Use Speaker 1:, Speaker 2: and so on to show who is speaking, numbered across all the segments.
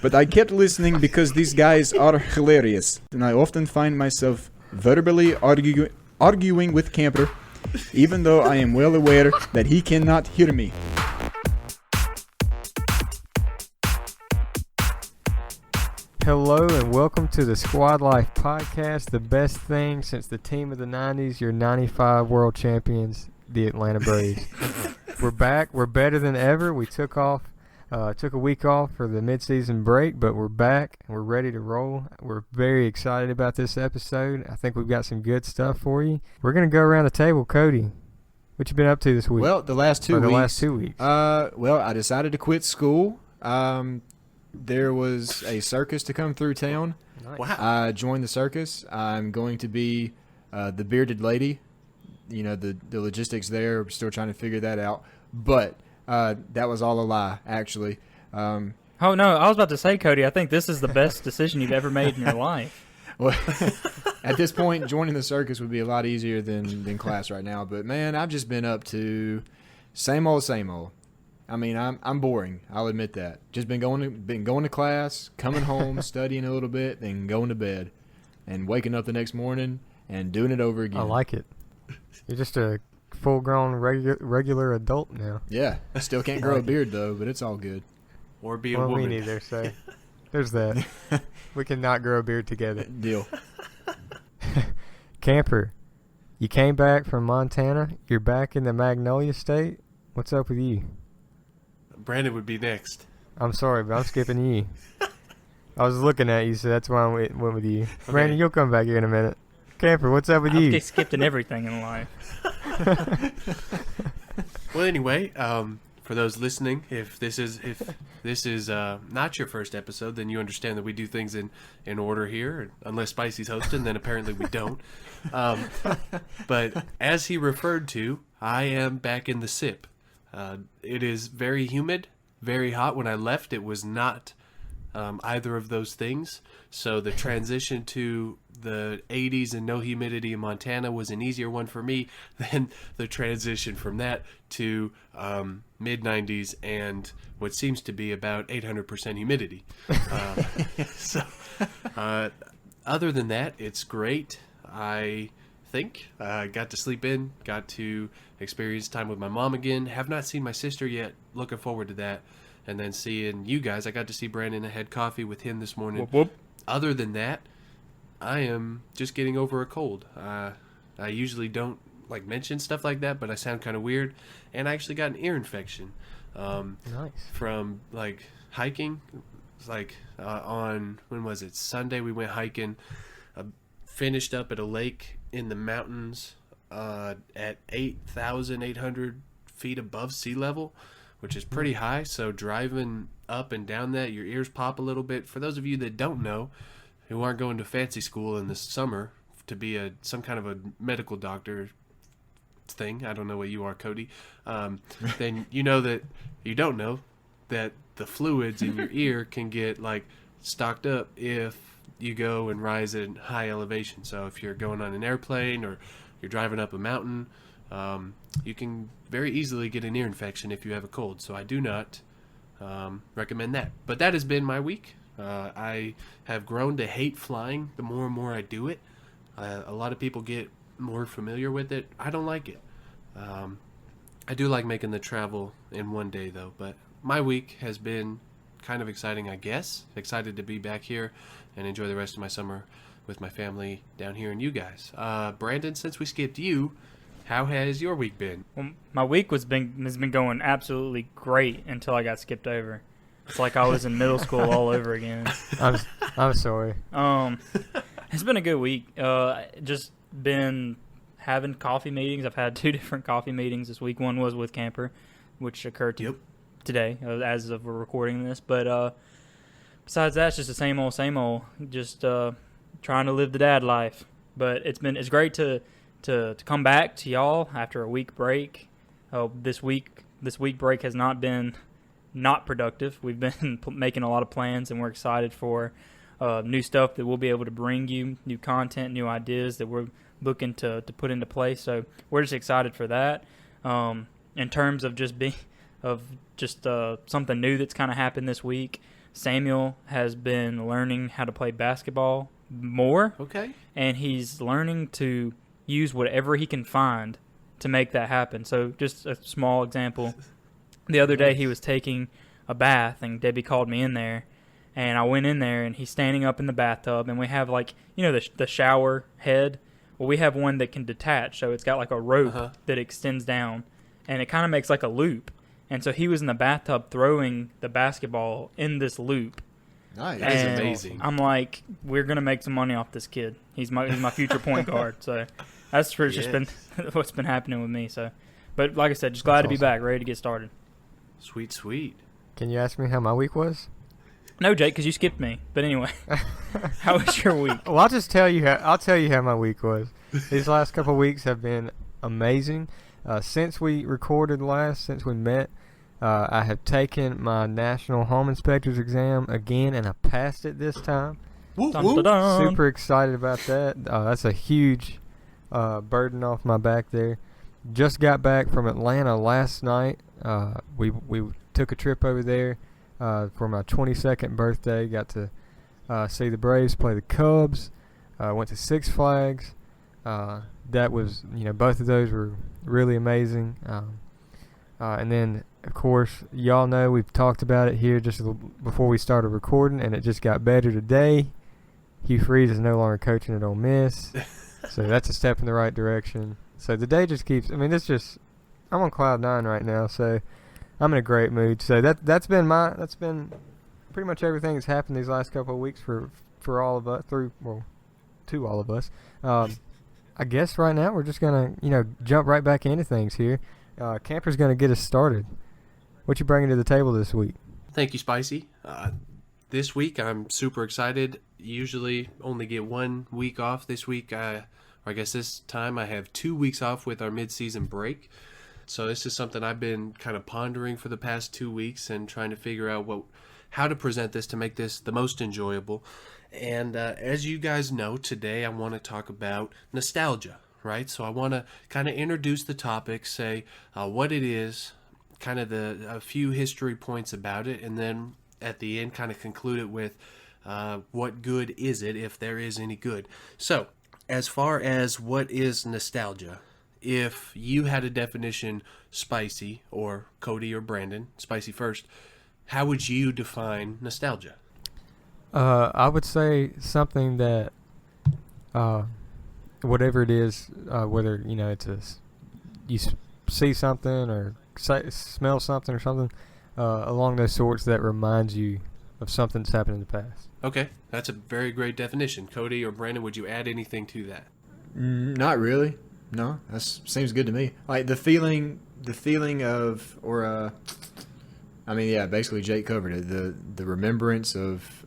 Speaker 1: But I kept listening because these guys are hilarious, and I often find myself verbally arguing with Camper, even though I am well aware that he cannot hear me.
Speaker 2: Hello and welcome to the Squad Life Podcast, the best thing since the team of the 90s, your 95 world champions, the Atlanta Braves. We're back. We're better than ever. We took a week off for the midseason break, but we're back and we're ready to roll. We're very excited about this episode. I think we've got some good stuff for you. We're going to go around the table. Cody, what you been up to this week?
Speaker 1: Well, the last 2 weeks.
Speaker 2: Well,
Speaker 1: I decided to quit school. There was a circus to come through town.
Speaker 2: Nice.
Speaker 3: Wow.
Speaker 1: I joined the circus. I'm going to be the bearded lady. You know, the logistics there, we're still trying to figure that out. But that was all a lie, actually.
Speaker 3: Oh, no. I was about to say, Cody, I think this is the best decision you've ever made in your life.
Speaker 1: Well, at this point, joining the circus would be a lot easier than class right now. But, man, I've just been up to same old, same old. I mean, I'm boring. I'll admit that. Just been going to class, coming home, studying a little bit, then going to bed, and waking up the next morning and doing it over again.
Speaker 2: I like it. You're just a full-grown regular adult now.
Speaker 1: Yeah, I still can't grow a beard though, but it's all good.
Speaker 3: Or be a
Speaker 2: Well,
Speaker 3: woman.
Speaker 2: me neither, so there's that. We cannot grow a beard together.
Speaker 1: Deal.
Speaker 2: Camper, you came back from Montana. You're back in the Magnolia State. What's up with you?
Speaker 3: Brandon would be next.
Speaker 2: I'm sorry, but I'm skipping you. I was looking at you, so that's why I went with you. Okay. Brandon, you'll come back here in a minute. Camper, what's up with you?
Speaker 3: I've skipped in everything in life. Well, anyway, for those listening, if this is not your first episode, then you understand that we do things in order here. Unless Spicy's hosting, then apparently we don't. But as he referred to, I am back in the SIP. It is very humid, very hot. When I left, it was not either of those things. So the transition to the 80s and no humidity in Montana was an easier one for me than the transition from that to mid-90s and what seems to be about 800% humidity. So other than that, it's great. I think got to sleep in, got to experience time with my mom again. Have not seen my sister yet. Looking forward to that. And then seeing you guys. I got to see Brandon. I had coffee with him this morning.
Speaker 2: Whoop, whoop.
Speaker 3: Other than that, I am just getting over a cold. I usually don't like mention stuff like that, but I sound kind of weird. And I actually got an ear infection
Speaker 2: Nice.
Speaker 3: from like hiking. It's like on, when was it? Sunday we went hiking. Finished up at a lake in the mountains at 8,800 feet above sea level, which is pretty high. So driving up and down that, your ears pop a little bit. For those of you that don't know, who aren't going to fancy school in the summer to be some kind of a medical doctor thing, I don't know what you are, Cody, then you know that you don't know that the fluids in your ear can get like stocked up if you go and rise at high elevation. So if you're going on an airplane or you're driving up a mountain, you can very easily get an ear infection if you have a cold. So I do not recommend that. But that has been my week. I have grown to hate flying the more and more I do it. A lot of people get more familiar with it. I don't like it. I do like making the travel in one day though. But my week has been kind of exciting, I guess. Excited to be back here and enjoy the rest of my summer with my family down here and you guys. Brandon, since we skipped you, how has your week been?
Speaker 4: Well, my week has been going absolutely great until I got skipped over. It's like I was in middle school all over again.
Speaker 2: I'm sorry.
Speaker 4: It's been a good week. Just been having coffee meetings. I've had 2 different coffee meetings this week. One was with Camper, which occurred today as of we're recording this. But besides that, it's just the same old. Just trying to live the dad life. But it's great to come back to y'all after a week break. This week break has not been not productive. We've been making a lot of plans, and we're excited for new stuff that we'll be able to bring you, new content, new ideas that we're looking to put into place. So we're just excited for that. In terms of just something new that's kind of happened this week, Samuel has been learning how to play basketball more.
Speaker 3: Okay.
Speaker 4: And he's learning to use whatever he can find to make that happen. So just a small example. The other day he was taking a bath, and Debbie called me in there. And I went in there, and he's standing up in the bathtub, and we have, like, you know, the shower head. Well, we have one that can detach, so it's got, like, a rope that extends down, and it kind of makes, like, a loop. And so he was in the bathtub throwing the basketball in this loop.
Speaker 1: Nice.
Speaker 3: That is
Speaker 4: And
Speaker 3: amazing.
Speaker 4: I'm like, we're going to make some money off this kid. He's my future point guard. So that's just been what's been happening with me. So, but like I said, just glad to be back, ready to get started.
Speaker 3: Sweet, sweet.
Speaker 2: Can you ask me how my week was?
Speaker 4: No, Jake, because you skipped me. But anyway, how was your week?
Speaker 2: Well, I'll just tell you how my week was. These last couple of weeks have been amazing. Since we recorded last, since we met, I have taken my National Home Inspector's exam again, and I passed it this time.
Speaker 3: Woo,
Speaker 4: Dun,
Speaker 3: woo.
Speaker 4: dun, dun.
Speaker 2: Super excited about that. That's a huge burden off my back there. Just got back from Atlanta last night. We took a trip over there for my 22nd birthday. Got to see the Braves play the Cubs. Went to Six Flags. That was, both of those were really amazing. And then, of course, y'all know we've talked about it here just before we started recording, and it just got better today. Hugh Freeze is no longer coaching at Ole Miss, so that's a step in the right direction. So the day just keeps. I'm on cloud 9 right now, so I'm in a great mood. So that's been pretty much everything that's happened these last couple of weeks for all of us to all of us. I guess right now we're just gonna jump right back into things here. Camper's gonna get us started. What you bringing to the table this week?
Speaker 3: Thank you, Spicy. This week I'm super excited. Usually only get 1 week off. This week, or I guess this time, I have 2 weeks off with our mid-season break. So this is something I've been kind of pondering for the past 2 weeks and trying to figure out how to present this to make this the most enjoyable. And as you guys know, today I want to talk about nostalgia, right? So I want to kind of introduce the topic, say what it is, kind of a few history points about it, and then at the end kind of conclude it with what good is it, if there is any good. So as far as what is nostalgia, if you had a definition, Spicy, or Cody or Brandon, Spicy first, how would you define nostalgia?
Speaker 2: I would say something that, whatever it is, whether it's you see something or smell something or something along those sorts that reminds you of something that's happened in the past. Okay,
Speaker 3: that's a very great definition. Cody or Brandon, would you add anything to that?
Speaker 1: Not really. No, that seems good to me. Like the feeling of, or basically Jake covered it. The remembrance of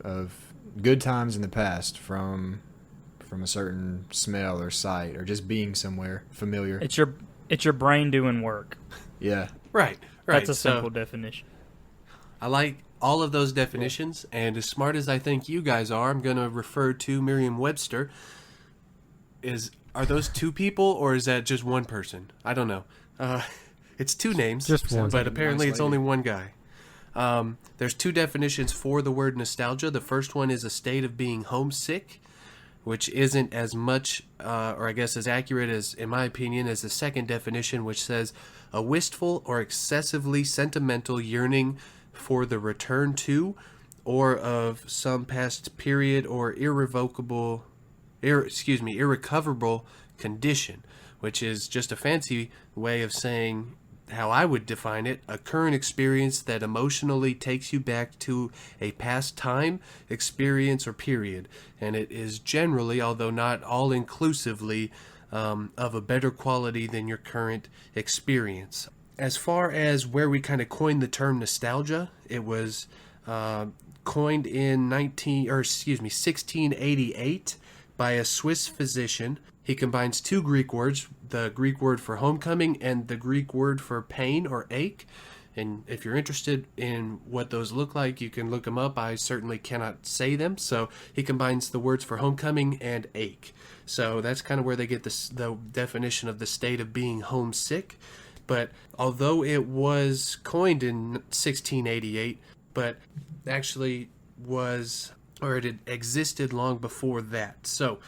Speaker 1: good times in the past from a certain smell or sight or just being somewhere familiar.
Speaker 4: It's your brain doing work.
Speaker 1: Yeah.
Speaker 3: Right.
Speaker 4: That's a simple definition.
Speaker 3: I like all of those definitions, and as smart as I think you guys are, I'm going to refer to Merriam-Webster. Are those two people, or is that just one person? I don't know. It's two names,
Speaker 2: just one,
Speaker 3: but apparently it's only one guy. There's two definitions for the word nostalgia. The first one is a state of being homesick, which isn't as much, or I guess as accurate as, in my opinion, as the second definition, which says a wistful or excessively sentimental yearning for the return to, or of some past period or irrecoverable condition, which is just a fancy way of saying how I would define it, a current experience that emotionally takes you back to a past time, experience, or period. And it is generally, although not all-inclusively, of a better quality than your current experience. As far as where we kind of coined the term nostalgia, it was coined in 1688 by a Swiss physician. He combines two Greek words, the Greek word for homecoming and the Greek word for pain or ache. And if you're interested in what those look like, you can look them up. I certainly cannot say them. So he combines the words for homecoming and ache. So that's kind of where they get the definition of the state of being homesick. But although it was coined in 1688, but actually it had existed long before that. So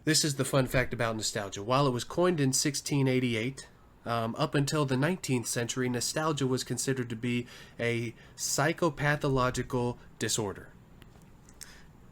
Speaker 3: this is the fun fact about nostalgia. While it was coined in 1688, up until the 19th century, nostalgia was considered to be a psychopathological disorder.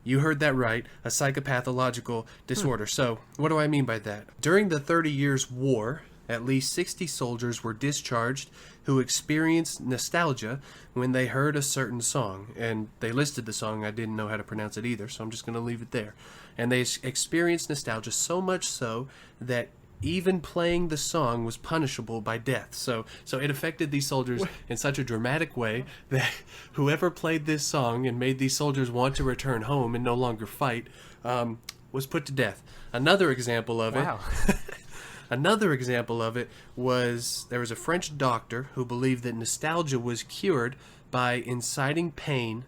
Speaker 3: You heard that right, a psychopathological disorder. So, what do I mean by that? During the 30 Years' War, at least 60 soldiers were discharged who experienced nostalgia when they heard a certain song. And they listed the song. I didn't know how to pronounce it either, so I'm just going to leave it there. And they experienced nostalgia so much so that even playing the song was punishable by death. So it affected these soldiers in such a dramatic way that whoever played this song and made these soldiers want to return home and no longer fight was put to death. Another example of
Speaker 2: Wow.
Speaker 3: Another example of it was there was a French doctor who believed that nostalgia was cured by inciting pain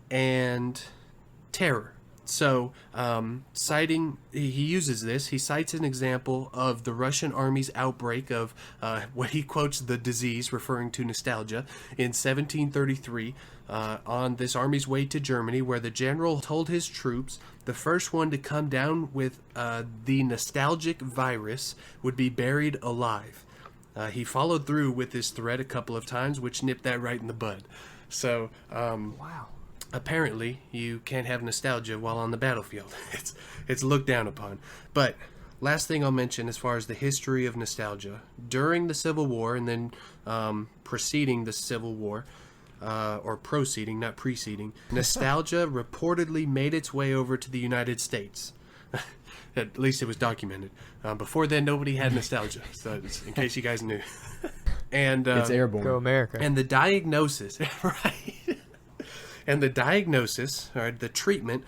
Speaker 3: and terror. So, he uses this. He cites an example of the Russian army's outbreak of what he quotes the disease, referring to nostalgia, in 1733 on this army's way to Germany, where the general told his troops the first one to come down with the nostalgic virus would be buried alive. He followed through with this threat a couple of times, which nipped that right in the bud. So,
Speaker 2: Wow.
Speaker 3: apparently, you can't have nostalgia while on the battlefield. It's looked down upon. But last thing I'll mention as far as the history of nostalgia. During the Civil War and then preceding the Civil War, or proceeding, not preceding, nostalgia reportedly made its way over to the United States. At least it was documented. Before then, nobody had nostalgia, so in case you guys knew. And
Speaker 1: It's airborne.
Speaker 2: Go America.
Speaker 3: and the diagnosis, right? And the diagnosis, or the treatment,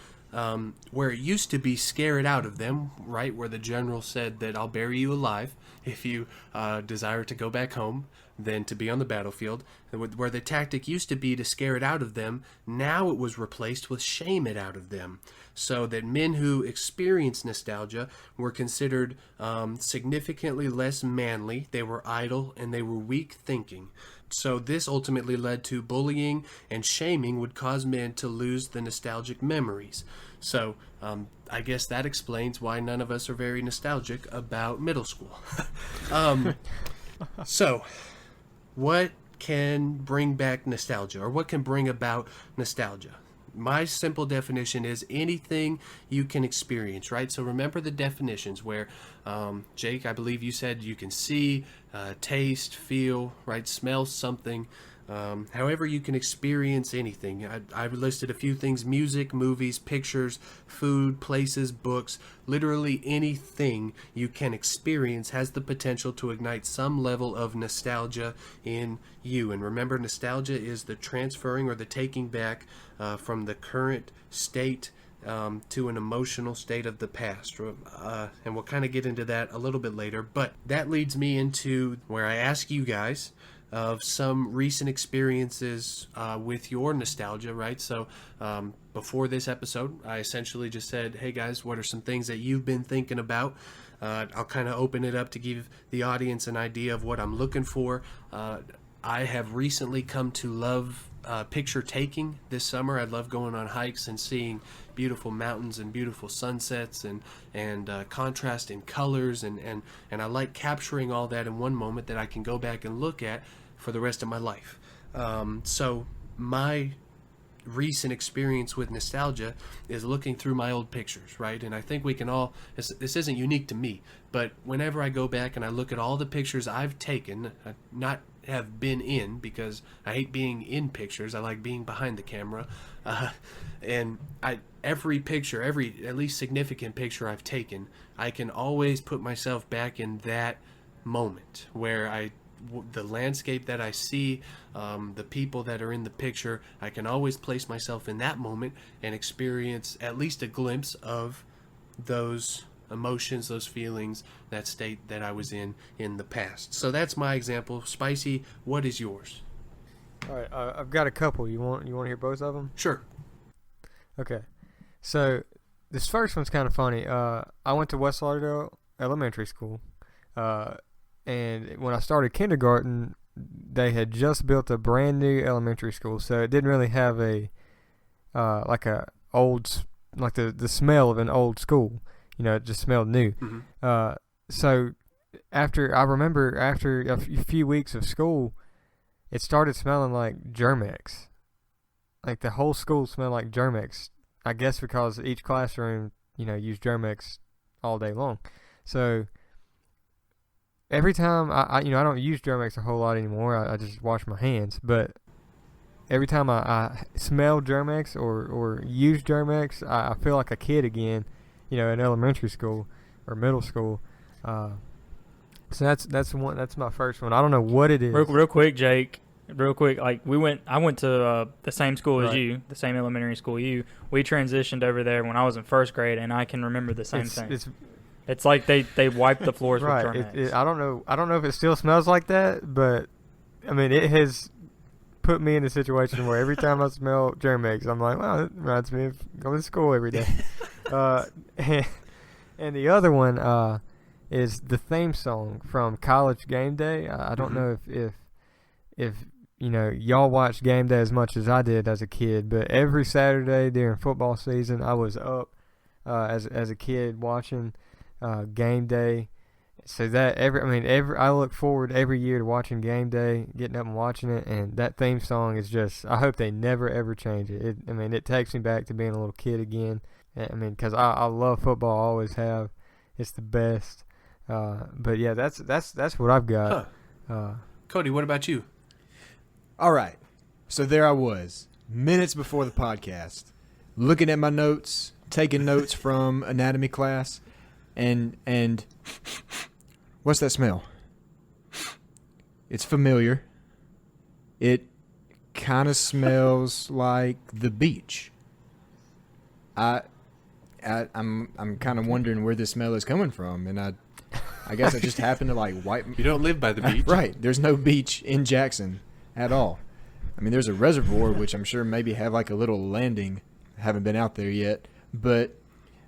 Speaker 3: where it used to be scare it out of them, right? Where the general said that I'll bury you alive if you desire to go back home than to be on the battlefield. Where the tactic used to be to scare it out of them, now it was replaced with shame it out of them. So that men who experienced nostalgia were considered significantly less manly, they were idle, and they were weak thinking. So this ultimately led to bullying, and shaming would cause men to lose the nostalgic memories. So I guess that explains why none of us are very nostalgic about middle school. So what can bring back nostalgia, or what can bring about nostalgia? My simple definition is anything you can experience, right? So remember the definitions where, Jake, I believe you said you can see, taste, feel, right? Smell something. However you can experience anything. I've listed a few things: music, movies, pictures, food, places, books. Literally anything you can experience has the potential to ignite some level of nostalgia in you. And remember, nostalgia is the transferring or the taking back from the current state to an emotional state of the past. And we'll kind of get into that a little bit later. But that leads me into where I ask you guys of some recent experiences with your nostalgia, right? So before this episode, I essentially just said, hey guys, what are some things that you've been thinking about? I'll kind of open it up to give the audience an idea of what I'm looking for. I have recently come to love picture taking this summer. I love going on hikes and seeing beautiful mountains and beautiful sunsets and contrast in colors, and I like capturing all that in one moment that I can go back and look at for the rest of my life. So my recent experience with nostalgia is looking through my old pictures, right? And I think we can all, this isn't unique to me, but whenever I go back and I look at all the pictures I've taken, not have been in, because I hate being in pictures, I like being behind the camera, and every picture, every at least significant picture I've taken, I can always put myself back in that moment where the landscape that I see, the people that are in the picture, I can always place myself in that moment and experience at least a glimpse of those emotions, those feelings, that state that I was in the past. So that's my example. Spicy, what is yours?
Speaker 2: All right, I've got a couple. You want to hear both of them?
Speaker 3: Sure.
Speaker 2: Okay. So this first one's kind of funny. I went to West Lauderdale Elementary School, and when I started kindergarten, they had just built a brand new elementary school, so it didn't really have a like the smell of an old school. It just smelled new.
Speaker 3: Mm-hmm.
Speaker 2: So I remember after a few weeks of school, it started smelling like Germex. Like the whole school smelled like Germex. I guess because each classroom, used Germex all day long. So every time I don't use Germex a whole lot anymore. I just wash my hands. But every time I smell Germex or use Germex, I feel like a kid again, in elementary school or middle school. So that's my first one. I don't know what it is.
Speaker 4: Real quick, Jake. Real quick, like I went to the same school as
Speaker 2: Right.
Speaker 4: you, the same elementary school you. We transitioned over there when I was in first grade, and I can remember the same thing. It's like they wiped the floors
Speaker 2: Right.
Speaker 4: with Germex.
Speaker 2: I don't know if it still smells like that, but I mean it has put me in a situation where every time I smell Germex, I'm like, wow, that reminds me of going to school every day. And the other one is the theme song from College Game Day. I don't know if y'all watched Game Day as much as I did as a kid, but every Saturday during football season, I was up as a kid watching Game Day. So that I look forward every year to watching Game Day, getting up and watching it, and that theme song is just, I hope they never ever change it. It takes me back to being a little kid again. Because I love football, I always have. It's the best. But yeah, that's what I've got.
Speaker 3: Cody, what about you?
Speaker 1: All right. So there I was, minutes before the podcast, looking at my notes, taking notes from anatomy class, and what's that smell? It's familiar. It kind of smells like the beach. I'm kind of wondering where this smell is coming from, and I guess I just happened to wipe.
Speaker 3: You don't live by the beach.
Speaker 1: Right. There's no beach in Jackson at all. There's a reservoir, which I'm sure maybe have a little landing. I haven't been out there yet, but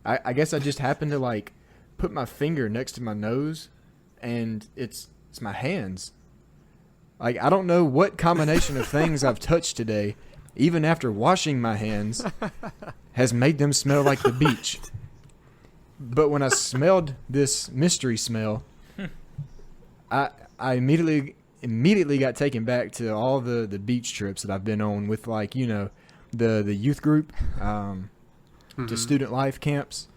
Speaker 1: I guess I just happened to put my finger next to my nose, and it's my hands. I don't know what combination of things I've touched today, even after washing my hands, has made them smell like the beach. But when I smelled this mystery smell, I immediately got taken back to all the beach trips that I've been on with the youth group, to student life camps,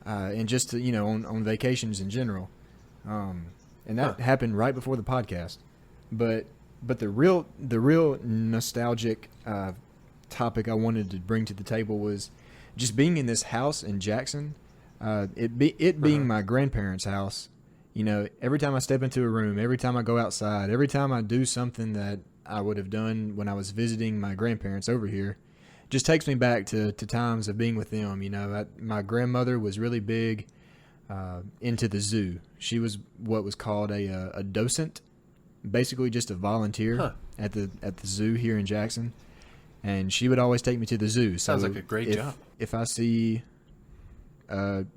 Speaker 1: and just to, on vacations in general. And that happened right before the podcast. But the real nostalgic topic I wanted to bring to the table was just being in this house in Jackson. It being my grandparents' house. Every time I step into a room, every time I go outside, every time I do something that I would have done when I was visiting my grandparents over here, just takes me back to times of being with them. My grandmother was really big into the zoo. She was what was called a docent, basically just a volunteer at the zoo here in Jackson, and she would always take me to the zoo.
Speaker 3: Sounds like a great job.
Speaker 1: If I see,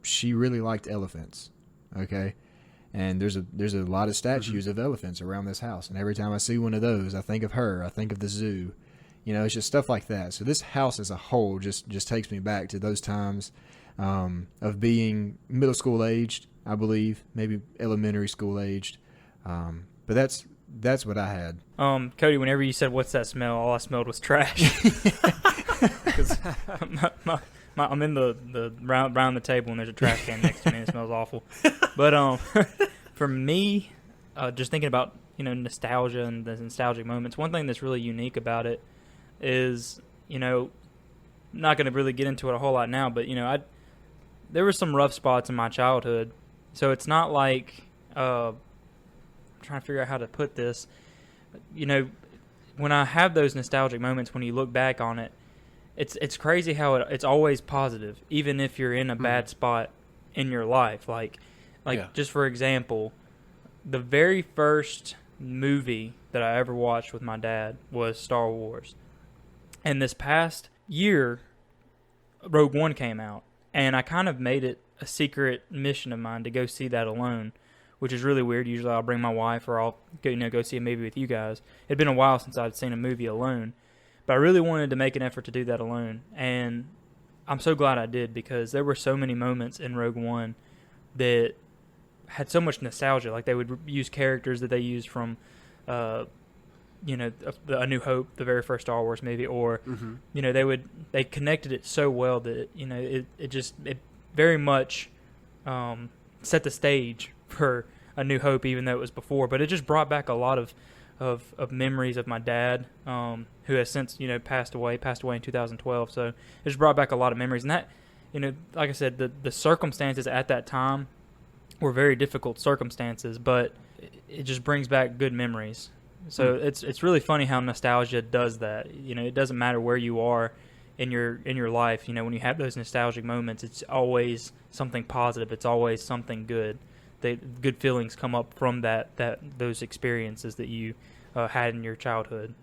Speaker 1: she really liked elephants. Okay. And there's a lot of statues of elephants around this house, and every time I see one of those, I think of her. I think of the zoo. It's just stuff like that. So this house as a whole just takes me back to those times of being middle school aged, I believe, maybe elementary school aged. But that's what I had.
Speaker 4: Cody, whenever you said "what's that smell," all I smelled was trash. 'Cause I'm in the round the table, and there's a trash can next to me, and it smells awful. But for me, just thinking about nostalgia and the nostalgic moments, one thing that's really unique about it is I'm not going to really get into it a whole lot now, but there were some rough spots in my childhood, so it's not like I'm trying to figure out how to put this. When I have those nostalgic moments, when you look back on it, it's crazy how it's always positive, even if you're in a bad spot in your life. Just for example, the very first movie that I ever watched with my dad was Star Wars. And this past year, Rogue One came out, and I kind of made it a secret mission of mine to go see that alone, which is really weird. Usually I'll bring my wife, or I'll go see a movie with you guys. It'd been a while since I'd seen a movie alone. But I really wanted to make an effort to do that alone, and I'm so glad I did, because there were so many moments in Rogue One that had so much nostalgia. Like, they would use characters that they used from, A New Hope, the very first Star Wars movie, or they connected it so well that it very much set the stage for A New Hope, even though it was before. But it just brought back a lot of memories of my dad, who has since passed away in 2012. So it just brought back a lot of memories, and that, like I said, the circumstances at that time were very difficult circumstances, but it just brings back good memories. So it's really funny how nostalgia does that. It doesn't matter where you are in your life. When you have those nostalgic moments, it's always something positive. It's always something good. The good feelings come up from those experiences that you had in your childhood.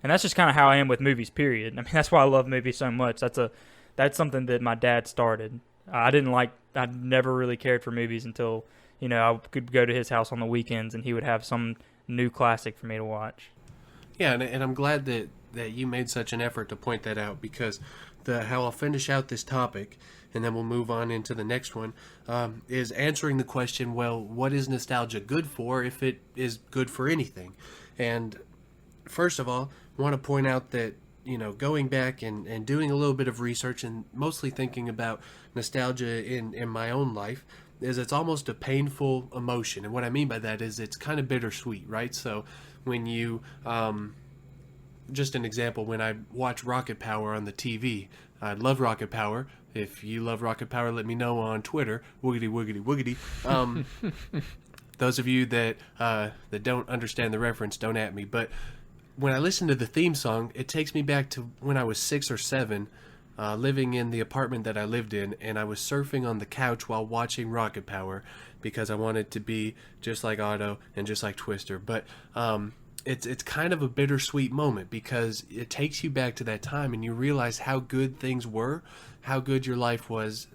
Speaker 4: And that's just kind of how I am with movies, period. I mean, that's why I love movies so much. That's something that my dad started. I never really cared for movies until, I could go to his house on the weekends and he would have some new classic for me to watch.
Speaker 3: Yeah, and I'm glad that you made such an effort to point that out, because how I'll finish out this topic, and then we'll move on into the next one, is answering the question, well, what is nostalgia good for, if it is good for anything? And first of all, I want to point out that, going back and doing a little bit of research and mostly thinking about nostalgia in my own life, is it's almost a painful emotion. And what I mean by that is it's kind of bittersweet, right? So when you, just an example, when I watch Rocket Power on the TV, I love Rocket Power. If you love Rocket Power, let me know on Twitter. Woogity, woogity, woogity. Those of you that don't understand the reference, don't at me. But when I listen to the theme song, it takes me back to when I was 6 or 7, living in the apartment that I lived in, and I was surfing on the couch while watching Rocket Power, because I wanted to be just like Otto and just like Twister. But it's kind of a bittersweet moment, because it takes you back to that time and you realize how good things were, how good your life was.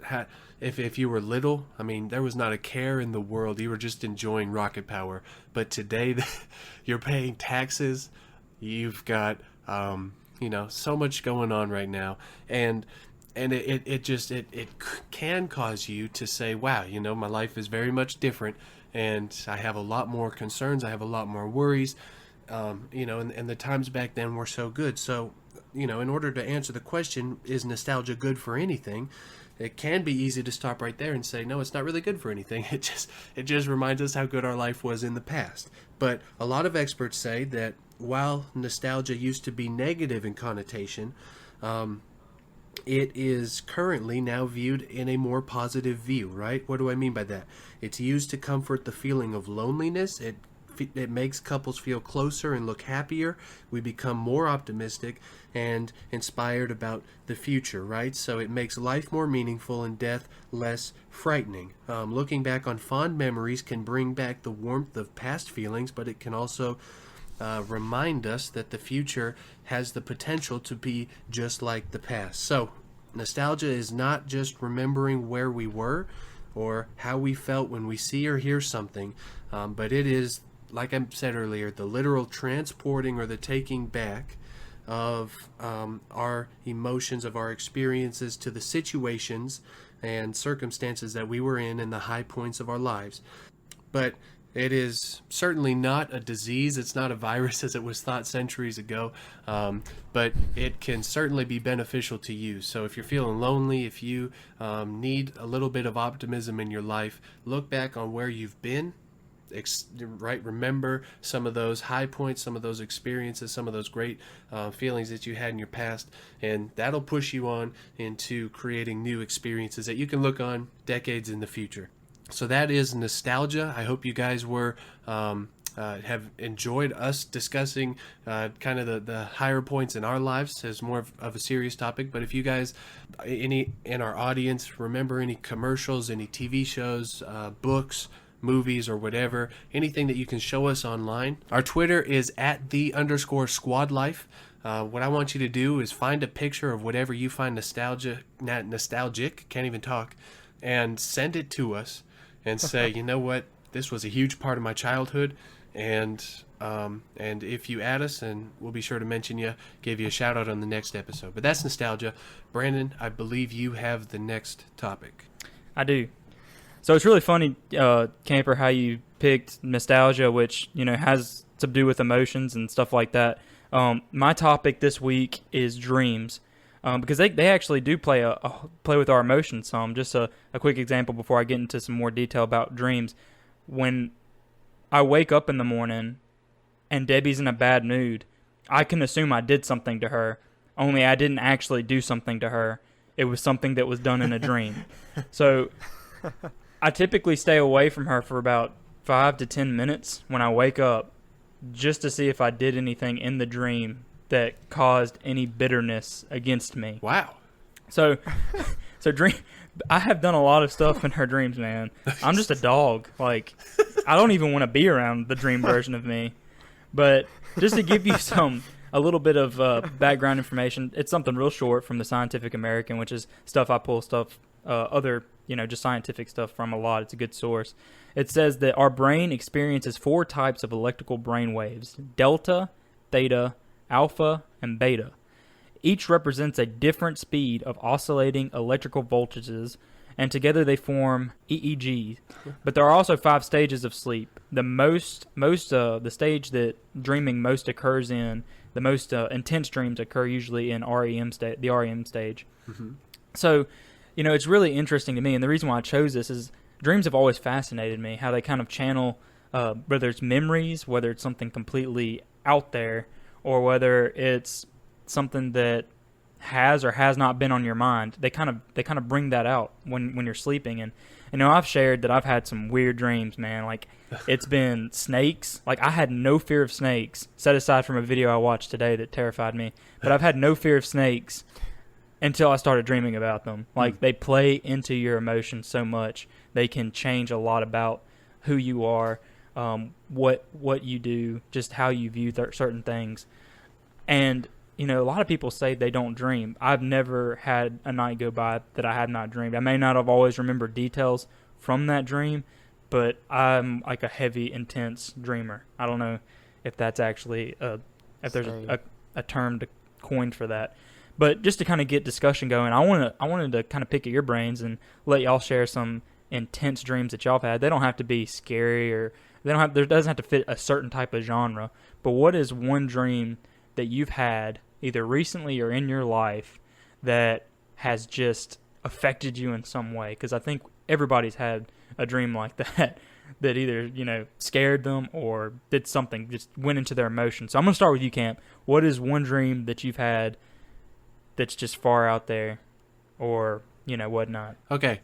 Speaker 3: If you were little, I mean, there was not a care in the world. You were just enjoying Rocket Power. But today, you're paying taxes. You've got, so much going on right now. And it can cause you to say, wow, my life is very much different. And I have a lot more concerns. I have a lot more worries. And the times back then were so good. So, in order to answer the question, is nostalgia good for anything? It can be easy to stop right there and say, no, it's not really good for anything. It just reminds us how good our life was in the past. But a lot of experts say that while nostalgia used to be negative in connotation, it is currently now viewed in a more positive view, right? What do I mean by that? It's used to comfort the feeling of loneliness. It makes couples feel closer and look happier. We become more optimistic and inspired about the future, right? So it makes life more meaningful and death less frightening. Looking back on fond memories can bring back the warmth of past feelings, but it can also remind us that the future has the potential to be just like the past. So nostalgia is not just remembering where we were or how we felt when we see or hear something, but it is, like I said earlier, the literal transporting or the taking back of our emotions, of our experiences to the situations and circumstances that we were in the high points of our lives. But it is certainly not a disease. It's not a virus as it was thought centuries ago, but it can certainly be beneficial to you. So if you're feeling lonely, if you need a little bit of optimism in your life, look back on where you've been. Right, remember some of those high points, some of those experiences, some of those great feelings that you had in your past, and that'll push you on into creating new experiences that you can look on decades in the future. So that is nostalgia. I hope you guys have enjoyed us discussing kind of the higher points in our lives as more of a serious topic. But if you guys, any in our audience, remember any commercials, any TV shows, books, movies, or whatever, anything that you can show us online. Our Twitter is @the_squadlife. What I want you to do is find a picture of whatever you find nostalgic, can't even talk, and send it to us and say, you know what, this was a huge part of my childhood, And if you add us, and we'll be sure to mention you, give you a shout out on the next episode. But that's nostalgia. Brandon, I believe you have the next topic.
Speaker 4: I do. So it's really funny, Camper, how you picked nostalgia, which has to do with emotions and stuff like that. My topic this week is dreams, because they actually do play with our emotions some. Just a quick example before I get into some more detail about dreams. When I wake up in the morning and Debbie's in a bad mood, I can assume I did something to her, only I didn't actually do something to her. It was something that was done in a dream. So I typically stay away from her for about 5 to 10 minutes when I wake up, just to see if I did anything in the dream that caused any bitterness against me.
Speaker 3: Wow.
Speaker 4: So I have done a lot of stuff in her dreams, man. I'm just a dog. Like, I don't even want to be around the dream version of me. But just to give you a little bit of background information, it's something real short from the Scientific American, which is stuff I pull other just scientific stuff from a lot. It's a good source. It says that our brain experiences 4 types of electrical brain waves: delta, theta, alpha, and beta. Each represents a different speed of oscillating electrical voltages, and together they form EEGs. But there are also 5 stages of sleep. The stage that dreaming most occurs in, the most intense dreams occur usually in the REM stage.
Speaker 3: Mm-hmm.
Speaker 4: So, it's really interesting to me, and the reason why I chose this is dreams have always fascinated me, how they kind of channel, whether it's memories, whether it's something completely out there, or whether it's something that has or has not been on your mind. They kind of bring that out when you're sleeping. And I've shared that I've had some weird dreams, man. Like, it's been snakes. Like, I had no fear of snakes, set aside from a video I watched today that terrified me. But I've had no fear of snakes until I started dreaming about them. Like, they play into your emotions so much. They can change a lot about who you are, what you do, just how you view certain things. And a lot of people say they don't dream. I've never had a night go by that I have not dreamed. I may not have always remembered details from that dream, but I'm like a heavy, intense dreamer. I don't know if that's actually if there's a term to coin for that. But just to kind of get discussion going, I wanted to kind of pick at your brains and let y'all share some intense dreams that y'all have had. They don't have to be scary, or there doesn't have to fit a certain type of genre. But what is one dream that you've had either recently or in your life that has just affected you in some way? Because I think everybody's had a dream like that either scared them or did something, just went into their emotions. So I'm gonna start with you, Camp. What is one dream that you've had that's just far out there, or whatnot?
Speaker 3: Okay,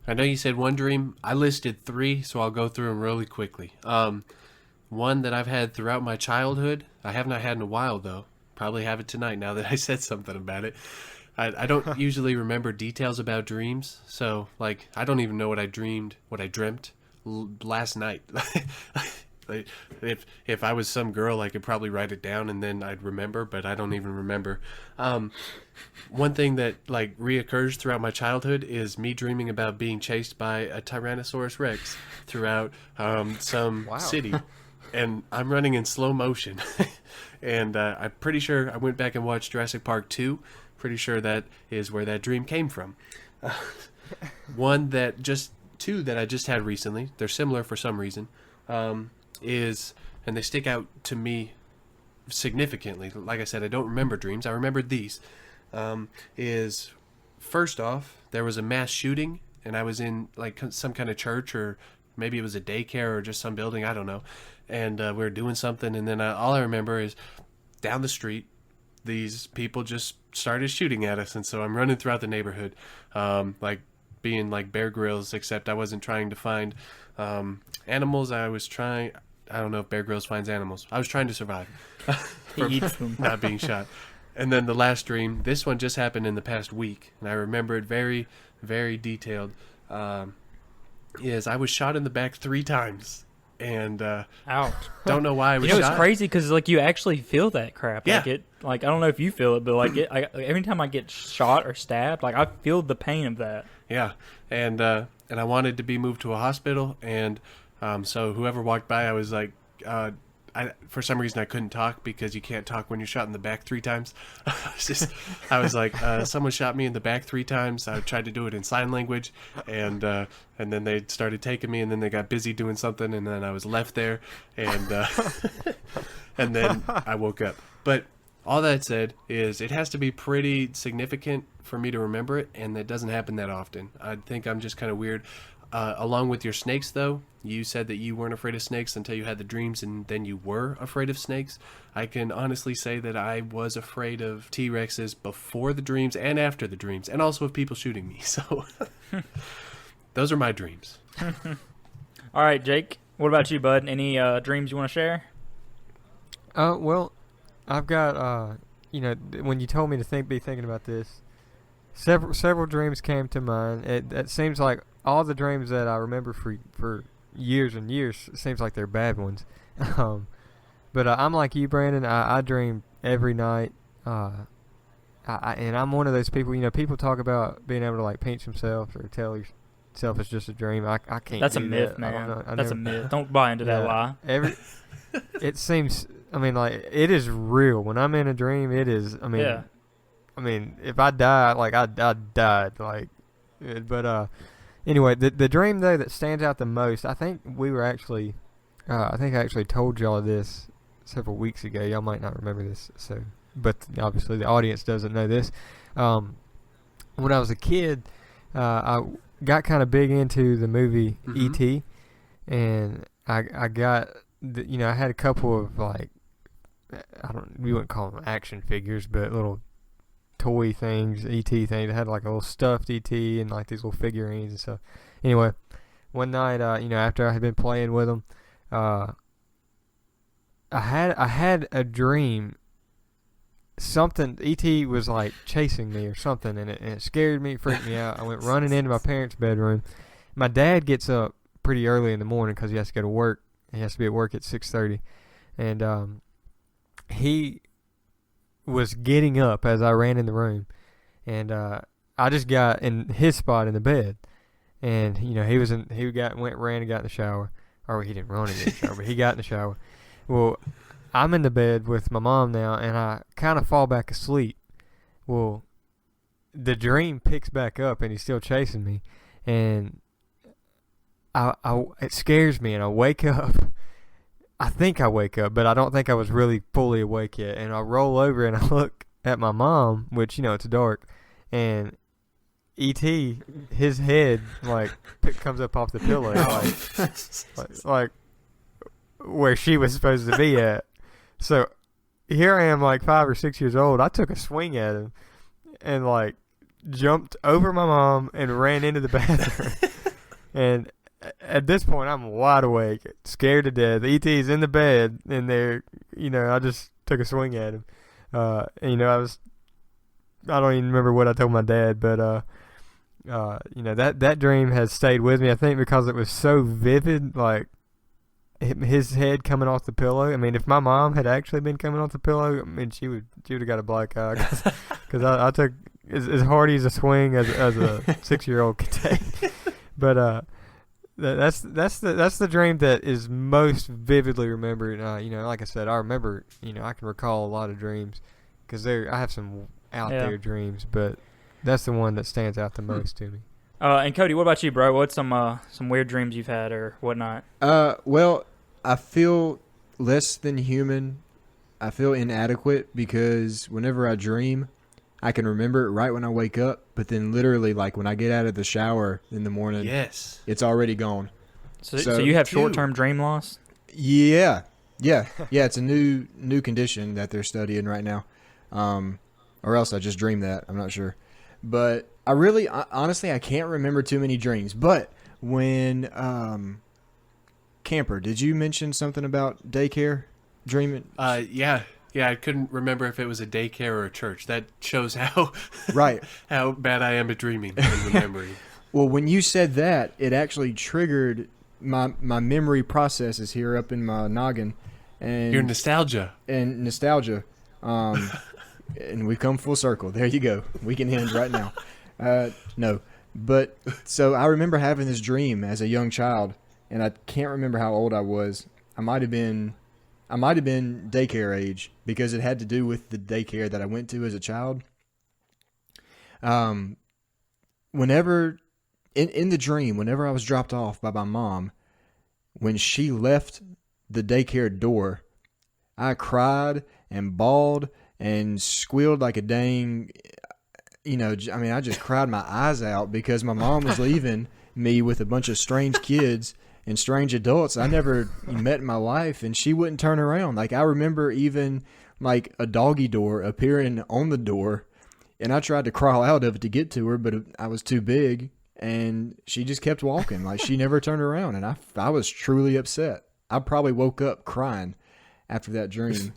Speaker 3: I know you said one dream. I listed 3, so I'll go through them really quickly. One that I've had throughout my childhood. I have not had in a while, though. Probably have it tonight now that I said something about it. I don't usually remember details about dreams, so I don't even know what I dreamt last night. If I was some girl, I could probably write it down and then I'd remember, but I don't even remember. One thing that reoccurs throughout my childhood is me dreaming about being chased by a Tyrannosaurus Rex throughout some city, and I'm running in slow motion. And I'm pretty sure I went back and watched Jurassic Park 2. Pretty sure that is where that dream came from. Two that I just had recently. They're similar for some reason. And they stick out to me significantly. Like I said, I don't remember dreams. I remembered these. Is first off, there was a mass shooting, and I was in some kind of church, or maybe it was a daycare or just some building, I don't know. And we were doing something, and then all I remember is down the street, these people just started shooting at us, and so I'm running throughout the neighborhood, being like Bear Grylls, except I wasn't trying to find animals. I don't know if Bear Grylls finds animals. I was trying to survive.
Speaker 4: He eats them.
Speaker 3: Not being shot. And then the last dream, this one just happened in the past week, and I remember it very, very detailed, is I was shot in the back 3 times. And
Speaker 4: ouch.
Speaker 3: Don't know why I was shot.
Speaker 4: It's crazy because you actually feel that crap.
Speaker 3: Yeah.
Speaker 4: I don't know if you feel it, but every time I get shot or stabbed, I feel the pain of that.
Speaker 3: Yeah, and I wanted to be moved to a hospital, and so whoever walked by, I was for some reason I couldn't talk because you can't talk when you're shot in the back 3 times. I was like, someone shot me in the back 3 times. I tried to do it in sign language, and then they started taking me, and then they got busy doing something, and then I was left there, and and then I woke up. But all that said is it has to be pretty significant for me to remember it, and it doesn't happen that often. I think I'm just kind of weird. Along with your snakes, though, you said that you weren't afraid of snakes until you had the dreams, and then you were afraid of snakes. I can honestly say that I was afraid of T-Rexes before the dreams and after the dreams, and also of people shooting me. So those are my dreams.
Speaker 4: All right, Jake, what about you, bud? Any dreams you want to share?
Speaker 2: Well, I've got, when you told me to be thinking about this, several dreams came to mind. It seems like all the dreams that I remember for years and years seems like they're bad ones. But I'm like you, Brandon. I dream every night. And I'm one of those people. People talk about being able to like pinch themselves or tell yourself it's just a dream. I can't.
Speaker 4: That's
Speaker 2: do
Speaker 4: a myth,
Speaker 2: that.
Speaker 4: man. That's a myth. Don't buy into that lie.
Speaker 2: It seems. I mean, like it is real. When I'm in a dream, it is. I mean,
Speaker 4: Yeah.
Speaker 2: I mean, if I die, like I died, like. But anyway, the dream though that stands out the most, I think we were actually, I think I actually told y'all this several weeks ago. Y'all might not remember this, but obviously the audience doesn't know this. When I was a kid, I got kind of big into the movie E.T., and I got, I had a couple of like, we wouldn't call them action figures, but little toy things, ET things. I had like a little stuffed ET and like these little figurines and stuff. Anyway, one night, after I had been playing with them, I had a dream. Something ET was like chasing me or something, and it scared me, freaked me out. I went running into my parents' bedroom. My dad gets up pretty early in the morning because he has to go to work. He has to be at work at 6:30, and he was getting up as I ran in the room, and I just got in his spot in the bed, and ran and got in the shower, or he didn't run and get in the shower, but he got in the shower. Well, I'm in the bed with my mom now, and I kind of fall back asleep. Well, the dream picks back up, and he's still chasing me, and it scares me, and I wake up. I think I wake up, but I don't think I was really fully awake yet. And I roll over and I look at my mom, which, it's dark, and E.T., his head, like, comes up off the pillow, like where she was supposed to be at. So here I am, like 5 or 6 years old. I took a swing at him and, like, jumped over my mom and ran into the bathroom. And at this point, I'm wide awake, scared to death. E.T.'s in the bed, and there, I just took a swing at him. I don't even remember what I told my dad, but, that dream has stayed with me, I think, because it was so vivid, like, his head coming off the pillow. I mean, if my mom had actually been coming off the pillow, I mean, she would have got a black eye, because I took as hardy as a swing as a 6-year-old could take. But, that's the dream that is most vividly remembered. Like I said, I remember. I can recall a lot of dreams because I have some out there dreams, but that's the one that stands out the most to me.
Speaker 4: And Cody, what about you, bro? What's some weird dreams you've had or whatnot?
Speaker 1: Well, I feel less than human. I feel inadequate because whenever I dream, I can remember it right when I wake up, but then literally, like, when I get out of the shower in the morning, it's already gone.
Speaker 4: So you have short-term dream loss?
Speaker 1: Yeah. It's a new condition that they're studying right now. Or else I just dreamed that. I'm not sure. But honestly, I can't remember too many dreams. But when, Camper, did you mention something about daycare dreaming?
Speaker 3: Yeah, I couldn't remember if it was a daycare or a church. That shows how
Speaker 1: right
Speaker 3: how bad I am at dreaming and remembering.
Speaker 1: Well, when you said that, it actually triggered my memory processes here up in my noggin. And
Speaker 3: your nostalgia.
Speaker 1: And nostalgia. And we've come full circle. There you go. We can end right now. No. But so I remember having this dream as a young child, and I can't remember how old I was. I might have been daycare age because it had to do with the daycare that I went to as a child. Whenever in the dream, whenever I was dropped off by my mom, when she left the daycare door, I cried and bawled and squealed like a dang, I just cried my eyes out because my mom was leaving me with a bunch of strange kids and strange adults I never met in my life, and she wouldn't turn around. Like, I remember even like a doggy door appearing on the door, and I tried to crawl out of it to get to her, but I was too big, and she just kept walking. Like, she never turned around, and I was truly upset. I probably woke up crying after that dream.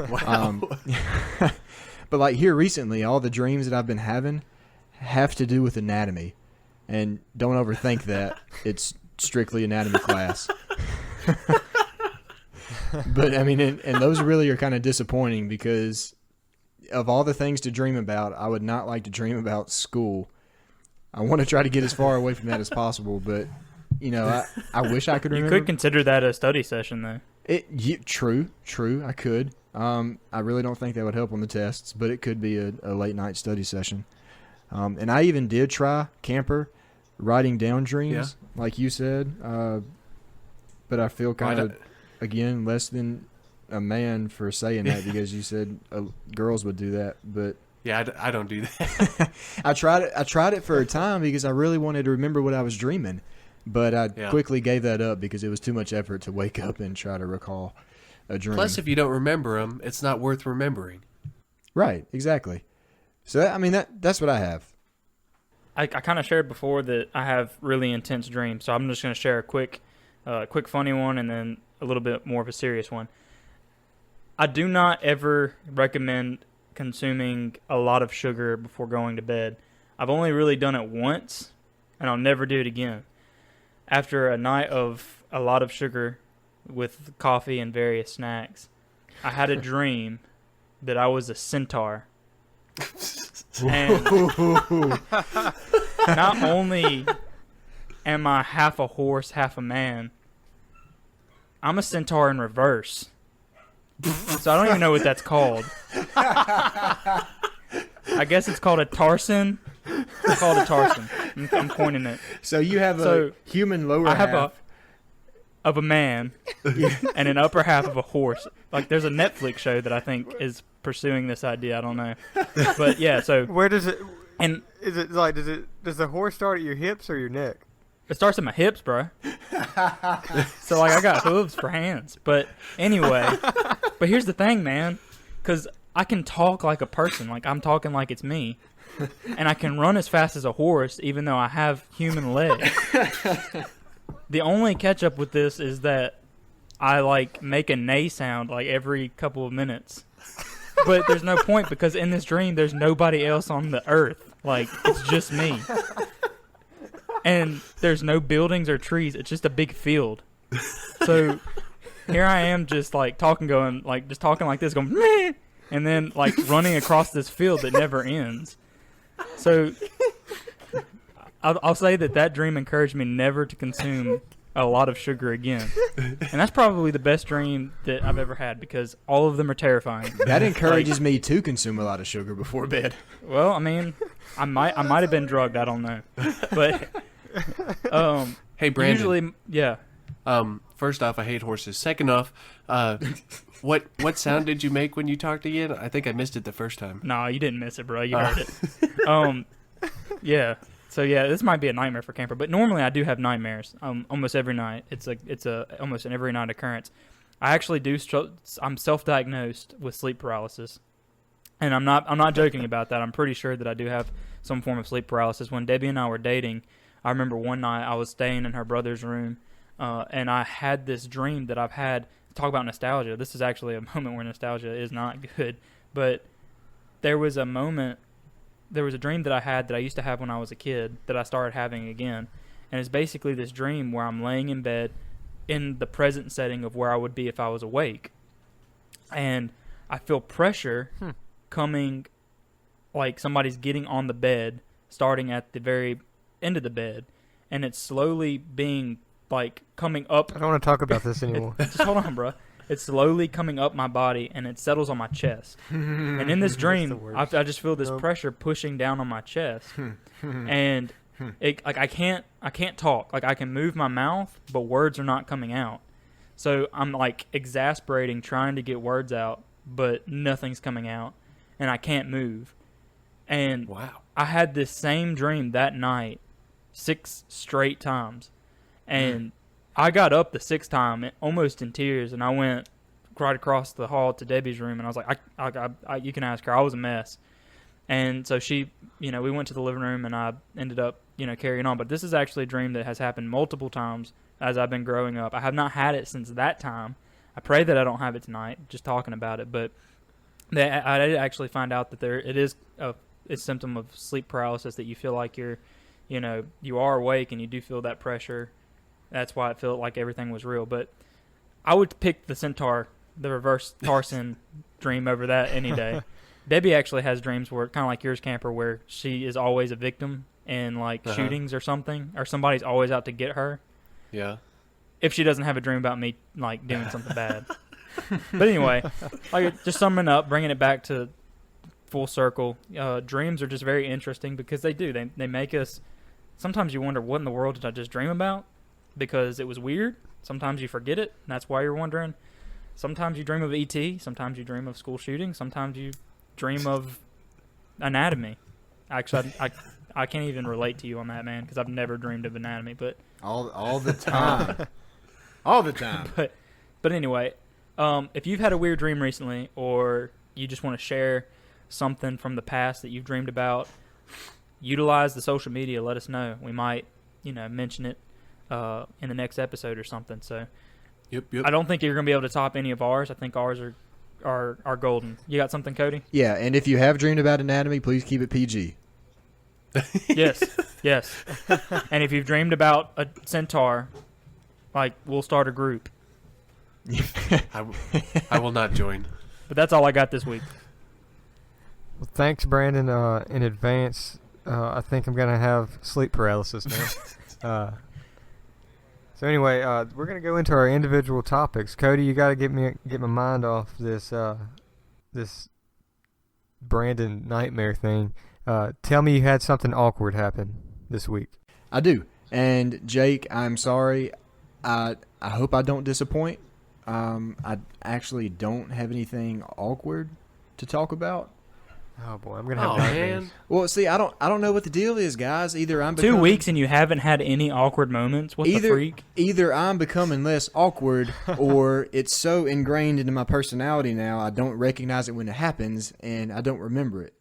Speaker 3: Wow.
Speaker 1: But like here recently, all the dreams that I've been having have to do with anatomy, and don't overthink that. It's strictly anatomy class. But I mean, and those really are kind of disappointing because of all the things to dream about, I would not like to dream about school. I want to try to get as far away from that as possible, but I wish I could remember.
Speaker 4: You could consider that a study session, though.
Speaker 1: True. I could. I really don't think that would help on the tests, but it could be a late night study session. And I even did try camper, writing down dreams, like you said. But I feel kind of, again, less than a man for saying that because you said girls would do that. But
Speaker 3: yeah, I don't do that.
Speaker 1: I tried it for a time because I really wanted to remember what I was dreaming. But I quickly gave that up because it was too much effort to wake up and try to recall a dream.
Speaker 3: Plus, if you don't remember them, it's not worth remembering.
Speaker 1: Right, exactly. So, that's what I have.
Speaker 4: I kind of shared before that I have really intense dreams, so I'm just going to share a quick funny one and then a little bit more of a serious one. I do not ever recommend consuming a lot of sugar before going to bed. I've only really done it once, and I'll never do it again. After a night of a lot of sugar with coffee and various snacks, I had a dream that I was a centaur. And not only am I half a horse, half a man, I'm a centaur in reverse. So I don't even know what that's called. I guess it's called a tarsan. It's called a tarsan. I'm coining it.
Speaker 1: So you have a human lower half.
Speaker 4: I have of a man and an upper half of a horse. Like, there's a Netflix show that I think is pursuing this idea. I don't know. But yeah, so
Speaker 2: where does it
Speaker 4: and
Speaker 2: is it like does the horse start at your hips or your neck?
Speaker 4: It starts at my hips, bro. So like I got hooves for hands. But anyway, but here's the thing, man, cuz I can talk like a person. Like, I'm talking like it's me. And I can run as fast as a horse even though I have human legs. The only catch up with this is that I like make a neigh sound like every couple of minutes. But there's no point because in this dream there's nobody else on the earth. Like, it's just me. And there's no buildings or trees. It's just a big field. So here I am just like talking like this going meh, and then like running across this field that never ends. So I'll say that dream encouraged me never to consume a lot of sugar again. And that's probably the best dream that I've ever had because all of them are terrifying.
Speaker 1: That encourages me to consume a lot of sugar before bed.
Speaker 4: Well, I mean, I might have been drugged. I don't know. But
Speaker 3: hey, Brandon.
Speaker 4: Usually, yeah.
Speaker 3: First off, I hate horses. Second off, what sound did you make when you talked again? I think I missed it the first time.
Speaker 4: No, you didn't miss it, bro. You heard it. Yeah. So yeah, this might be a nightmare for camper, but normally I do have nightmares. Almost every night. It's almost an every night occurrence. I actually do. I'm self-diagnosed with sleep paralysis, and I'm not joking about that. I'm pretty sure that I do have some form of sleep paralysis. When Debbie and I were dating, I remember one night I was staying in her brother's room, and I had this dream that I've had. Talk about nostalgia. This is actually a moment where nostalgia is not good, but there was a dream that I had that I used to have when I was a kid that I started having again. And it's basically this dream where I'm laying in bed in the present setting of where I would be if I was awake. And I feel pressure coming, like somebody's getting on the bed, starting at the very end of the bed. And it's slowly being like coming up.
Speaker 2: I don't want to talk about this anymore.
Speaker 4: Just hold on, bro. It's slowly coming up my body, and it settles on my chest. And in this dream, I just feel this pressure pushing down on my chest, and I can't talk. Like, I can move my mouth, but words are not coming out. So I'm like exasperating, trying to get words out, but nothing's coming out, and I can't move. And
Speaker 3: wow,
Speaker 4: I had this same dream that night 6 straight times, and I got up the 6th time almost in tears, and I went right across the hall to Debbie's room, and I was like, I you can ask her. I was a mess. And so she, we went to the living room, and I ended up, carrying on. But this is actually a dream that has happened multiple times as I've been growing up. I have not had it since that time. I pray that I don't have it tonight, just talking about it. But I did actually find out that it is a symptom of sleep paralysis, that you feel like you are awake and you do feel that pressure. That's why it felt like everything was real. But I would pick the Centaur, the reverse Tarzan dream over that any day. Debbie actually has dreams where, kind of like yours, Camper, where she is always a victim in shootings or something, or somebody's always out to get her.
Speaker 3: Yeah.
Speaker 4: If she doesn't have a dream about me doing something bad. But anyway, just summing up, bringing it back to full circle. Dreams are just very interesting because they do. They make us. Sometimes you wonder, what in the world did I just dream about? Because it was weird. Sometimes you forget it, and that's why you're wondering. Sometimes you dream of E.T. Sometimes you dream of school shooting. Sometimes you dream of anatomy. Actually, I can't even relate to you on that, man, because I've never dreamed of anatomy. But
Speaker 1: all the time, all the time.
Speaker 4: But anyway, if you've had a weird dream recently, or you just want to share something from the past that you've dreamed about, utilize the social media. Let us know. We might, mention it in the next episode or something. So,
Speaker 3: yep.
Speaker 4: I don't think you're gonna be able to top any of ours. I think ours are golden. You got something, Cody?
Speaker 1: Yeah, and if you have dreamed about anatomy, please keep it PG.
Speaker 4: Yes. And if you've dreamed about a centaur, we'll start a group.
Speaker 3: I will not join.
Speaker 4: But that's all I got this week.
Speaker 2: Well, thanks, Brandon, in advance. I think I'm going to have sleep paralysis now. So anyway, we're going to go into our individual topics. Cody, you got to get my mind off this Brandon nightmare thing. Tell me you had something awkward happen this week.
Speaker 1: I do. And Jake, I'm sorry. I hope I don't disappoint. I actually don't have anything awkward to talk about.
Speaker 2: Oh boy, I'm gonna have nightmares.
Speaker 3: Man.
Speaker 1: Well, see, I don't know what the deal is, guys. Either I'm
Speaker 4: 2 weeks and you haven't had any awkward moments. What the freak?
Speaker 1: Either I'm becoming less awkward, or it's so ingrained into my personality now I don't recognize it when it happens, and I don't remember it.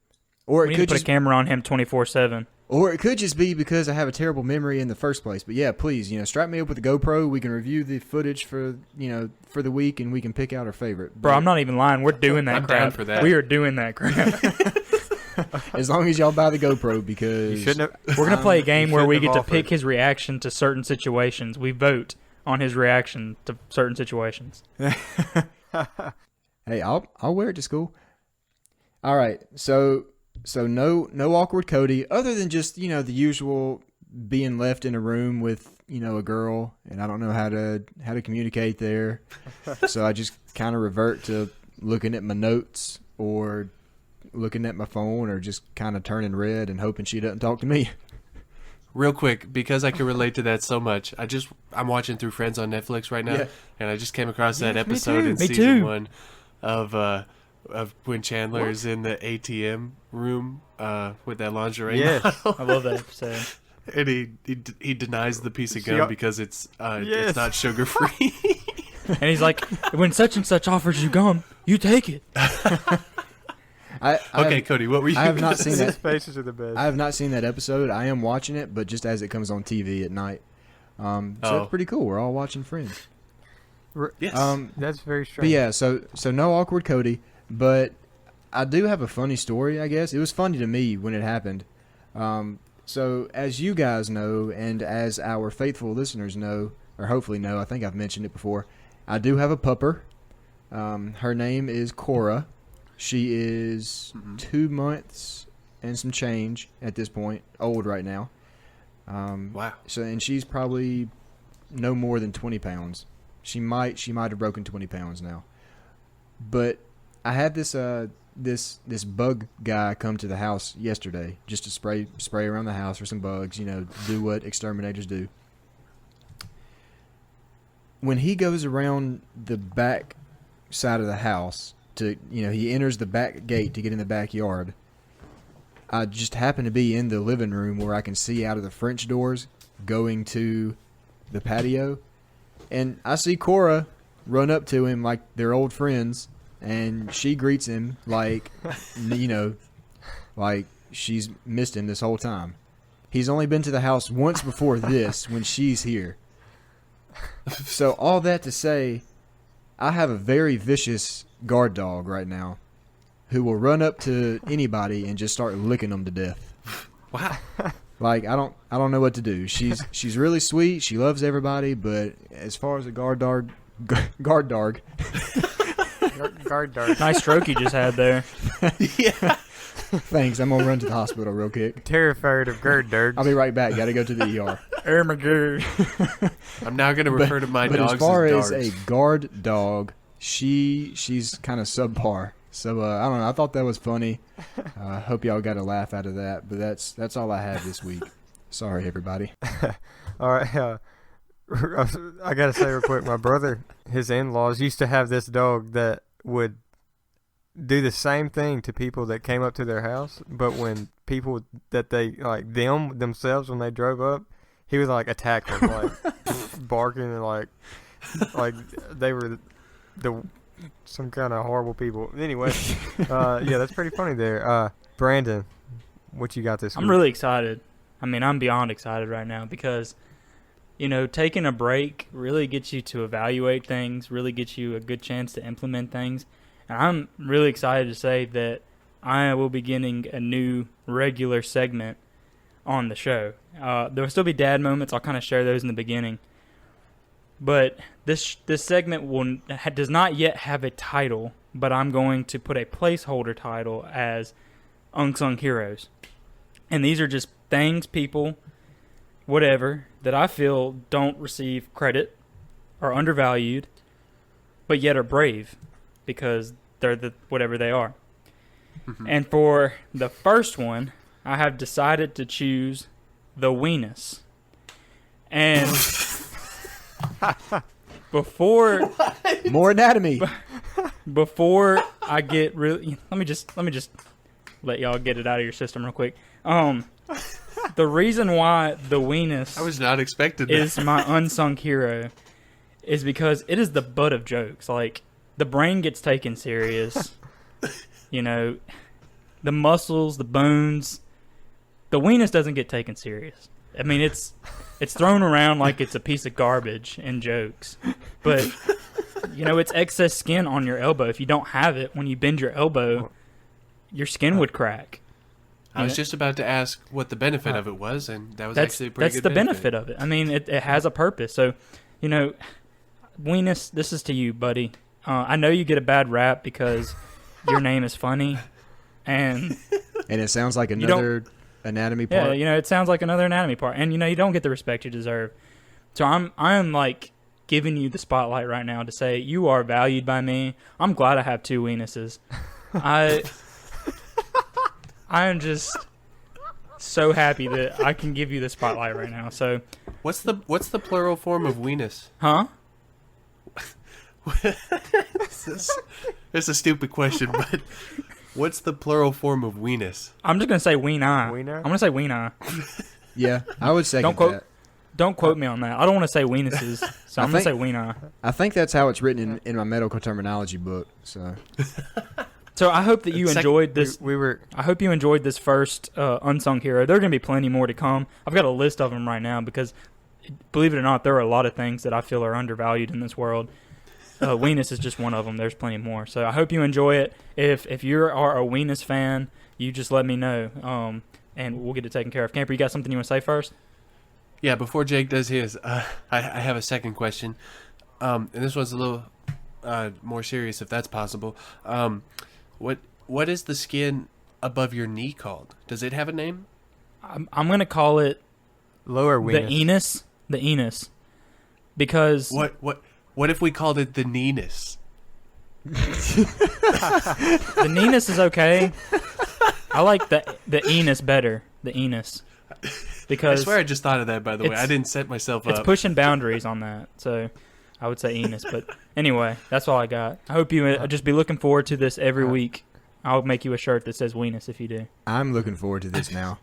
Speaker 1: Or
Speaker 4: We need to put a camera on him 24/7.
Speaker 1: Or it could just be because I have a terrible memory in the first place. But yeah, please, strap me up with a GoPro. We can review the footage for the week, and we can pick out our favorite.
Speaker 4: Bro, I'm not even lying. We're doing that
Speaker 3: I'm
Speaker 4: crap.
Speaker 3: down for that.
Speaker 4: We are doing that crap.
Speaker 1: As long as y'all buy the GoPro, because
Speaker 2: You shouldn't have.
Speaker 4: We're going to play a game where we
Speaker 2: shouldn't
Speaker 4: get
Speaker 2: have
Speaker 4: to pick
Speaker 2: offered.
Speaker 4: his reaction to certain situations. We vote on his reaction to certain situations.
Speaker 1: hey, I'll wear it to school. All right, so no awkward Cody, other than just the usual being left in a room with a girl, and I don't know how to communicate there. So I just kind of revert to looking at my notes or looking at my phone, or just kind of turning red and hoping she doesn't talk to me.
Speaker 3: Real quick, because I can relate to that so much, I'm watching through Friends on Netflix right now,
Speaker 1: Yeah.
Speaker 3: and I just came across that
Speaker 2: Yes, me
Speaker 3: episode
Speaker 2: too.
Speaker 3: in
Speaker 4: Me
Speaker 3: season
Speaker 4: too.
Speaker 3: 1 of when Chandler is in the ATM room with that lingerie
Speaker 2: Yes.
Speaker 3: model.
Speaker 4: I love that episode.
Speaker 3: And he denies the piece of
Speaker 2: She
Speaker 3: gum
Speaker 2: al-
Speaker 3: because it's
Speaker 2: Yes.
Speaker 3: not sugar free.
Speaker 4: And he's like, when such and such offers you gum, you take it.
Speaker 3: Okay, Cody, what were you?
Speaker 1: I have
Speaker 3: gonna
Speaker 1: not seen
Speaker 3: say?
Speaker 2: His
Speaker 1: that.
Speaker 2: faces are the best.
Speaker 1: I have not seen that episode. I am watching it, but just as it comes on TV at night. So
Speaker 3: Oh.
Speaker 1: it's pretty cool. We're all watching Friends.
Speaker 3: Yes.
Speaker 2: That's very
Speaker 1: But
Speaker 2: strange.
Speaker 1: yeah, so no awkward Cody, but I do have a funny story, I guess. It was funny to me when it happened. So as you guys know, and as our faithful listeners know, or hopefully know, I think I've mentioned it before, I do have a pupper. Her name is Cora. She is 2 months and some change at this point, old right now.
Speaker 3: Wow.
Speaker 1: So, and she's probably no more than 20 pounds. She might have broken 20 pounds now. But I had this bug guy come to the house yesterday just to spray around the house for some bugs, do what exterminators do. When he goes around the back side of the house he enters the back gate to get in the backyard, I just happen to be in the living room where I can see out of the French doors going to the patio, and I see Cora run up to him like they're old friends, and she greets him like, like she's missed him this whole time. He's only been to the house once before this when she's here. So all that to say, I have a very vicious guard dog right now who will run up to anybody and just start licking them to death.
Speaker 3: Wow.
Speaker 1: Like I don't know what to do. She's really sweet. She loves everybody, but as far as a guard dog,
Speaker 4: nice stroke you just had there.
Speaker 3: Yeah.
Speaker 1: Thanks. I'm gonna run to the hospital real quick.
Speaker 2: Terrified of guard dogs.
Speaker 1: I'll be right back. Got to go to the ER.
Speaker 4: Oh my god.
Speaker 3: I'm now going to refer to my
Speaker 1: but
Speaker 3: dogs
Speaker 1: as far
Speaker 3: as
Speaker 1: as a guard dog, she's kind of subpar. So I don't know. I thought that was funny. Hope y'all got a laugh out of that. But that's all I have this week. Sorry, everybody.
Speaker 2: All right. I got to say real quick, my brother, his in-laws used to have this dog that would do the same thing to people that came up to their house, but when people that they, like themselves, when they drove up, he would like attack them, like barking and like they were some kind of horrible people. Anyway, yeah, that's pretty funny there. Brandon, what you got this week?
Speaker 4: I'm really excited. I mean, I'm beyond excited right now because, taking a break really gets you to evaluate things, really gets you a good chance to implement things. And I'm really excited to say that I will be getting a new regular segment on the show. There will still be dad moments. I'll kind of share those in the beginning. But this segment does not yet have a title, but I'm going to put a placeholder title as Unsung Heroes. And these are just things, people, whatever, that I feel don't receive credit, are undervalued, but yet are brave because they're whatever they are. Mm-hmm. And for the first one, I have decided to choose the weenus. And before
Speaker 1: more anatomy.
Speaker 4: Before I get really, let me just let y'all get it out of your system real quick. The reason why the weenus
Speaker 3: I was not expecting that.
Speaker 4: is my unsung hero is because it is the butt of jokes. Like, the brain gets taken serious. The muscles, the bones. The weenus doesn't get taken serious. I mean, it's thrown around like it's a piece of garbage in jokes. But, it's excess skin on your elbow. If you don't have it, when you bend your elbow, your skin would crack.
Speaker 3: I was just about to ask what the benefit of it was, and that was actually a pretty good
Speaker 4: benefit. That's the benefit of it. I mean, it has a purpose. So, weenus, this is to you, buddy. I know you get a bad rap because your name is funny, and
Speaker 1: it sounds like another anatomy part.
Speaker 4: Yeah, it sounds like another anatomy part, and you don't get the respect you deserve. So I'm like giving you the spotlight right now to say you are valued by me. I'm glad I have two weenuses. I am just so happy that I can give you the spotlight right now. So,
Speaker 3: what's the plural form of weenus?
Speaker 4: Huh?
Speaker 3: It's a stupid question, but what's the plural form of weenus?
Speaker 4: I'm just gonna say weena.
Speaker 2: Wiener?
Speaker 4: I'm gonna say weena.
Speaker 1: Yeah, I would say that.
Speaker 4: Don't quote me on that. I don't want to say weenuses, so I'm gonna say weena.
Speaker 1: I think that's how it's written in my medical terminology book. So
Speaker 4: I hope that you enjoyed this.
Speaker 2: I
Speaker 4: hope you enjoyed this first unsung hero. There are gonna be plenty more to come. I've got a list of them right now because, believe it or not, there are a lot of things that I feel are undervalued in this world. Weenus is just one of them. There's plenty more. So I hope you enjoy it. If you are a Weenus fan, you just let me know, and we'll get it taken care of. Camper, you got something you want to say first?
Speaker 3: Yeah, before Jake does his, I have a second question, and this one's a little more serious, if that's possible. What is the skin above your knee called? Does it have a name?
Speaker 4: I'm going to call it
Speaker 2: lower weenus.
Speaker 4: The enus. because
Speaker 3: What if we called it the Nenus?
Speaker 4: the Nenus is okay. I like the Enos better. The Enos.
Speaker 3: I
Speaker 4: Because
Speaker 3: swear I just thought of that, by the way. I didn't set myself
Speaker 4: it's
Speaker 3: up.
Speaker 4: pushing boundaries on that. So I would say Enos. But anyway, that's all I got. I hope you just be looking forward to this every week. I'll make you a shirt that says Weenus if you do.
Speaker 1: I'm looking forward to this now.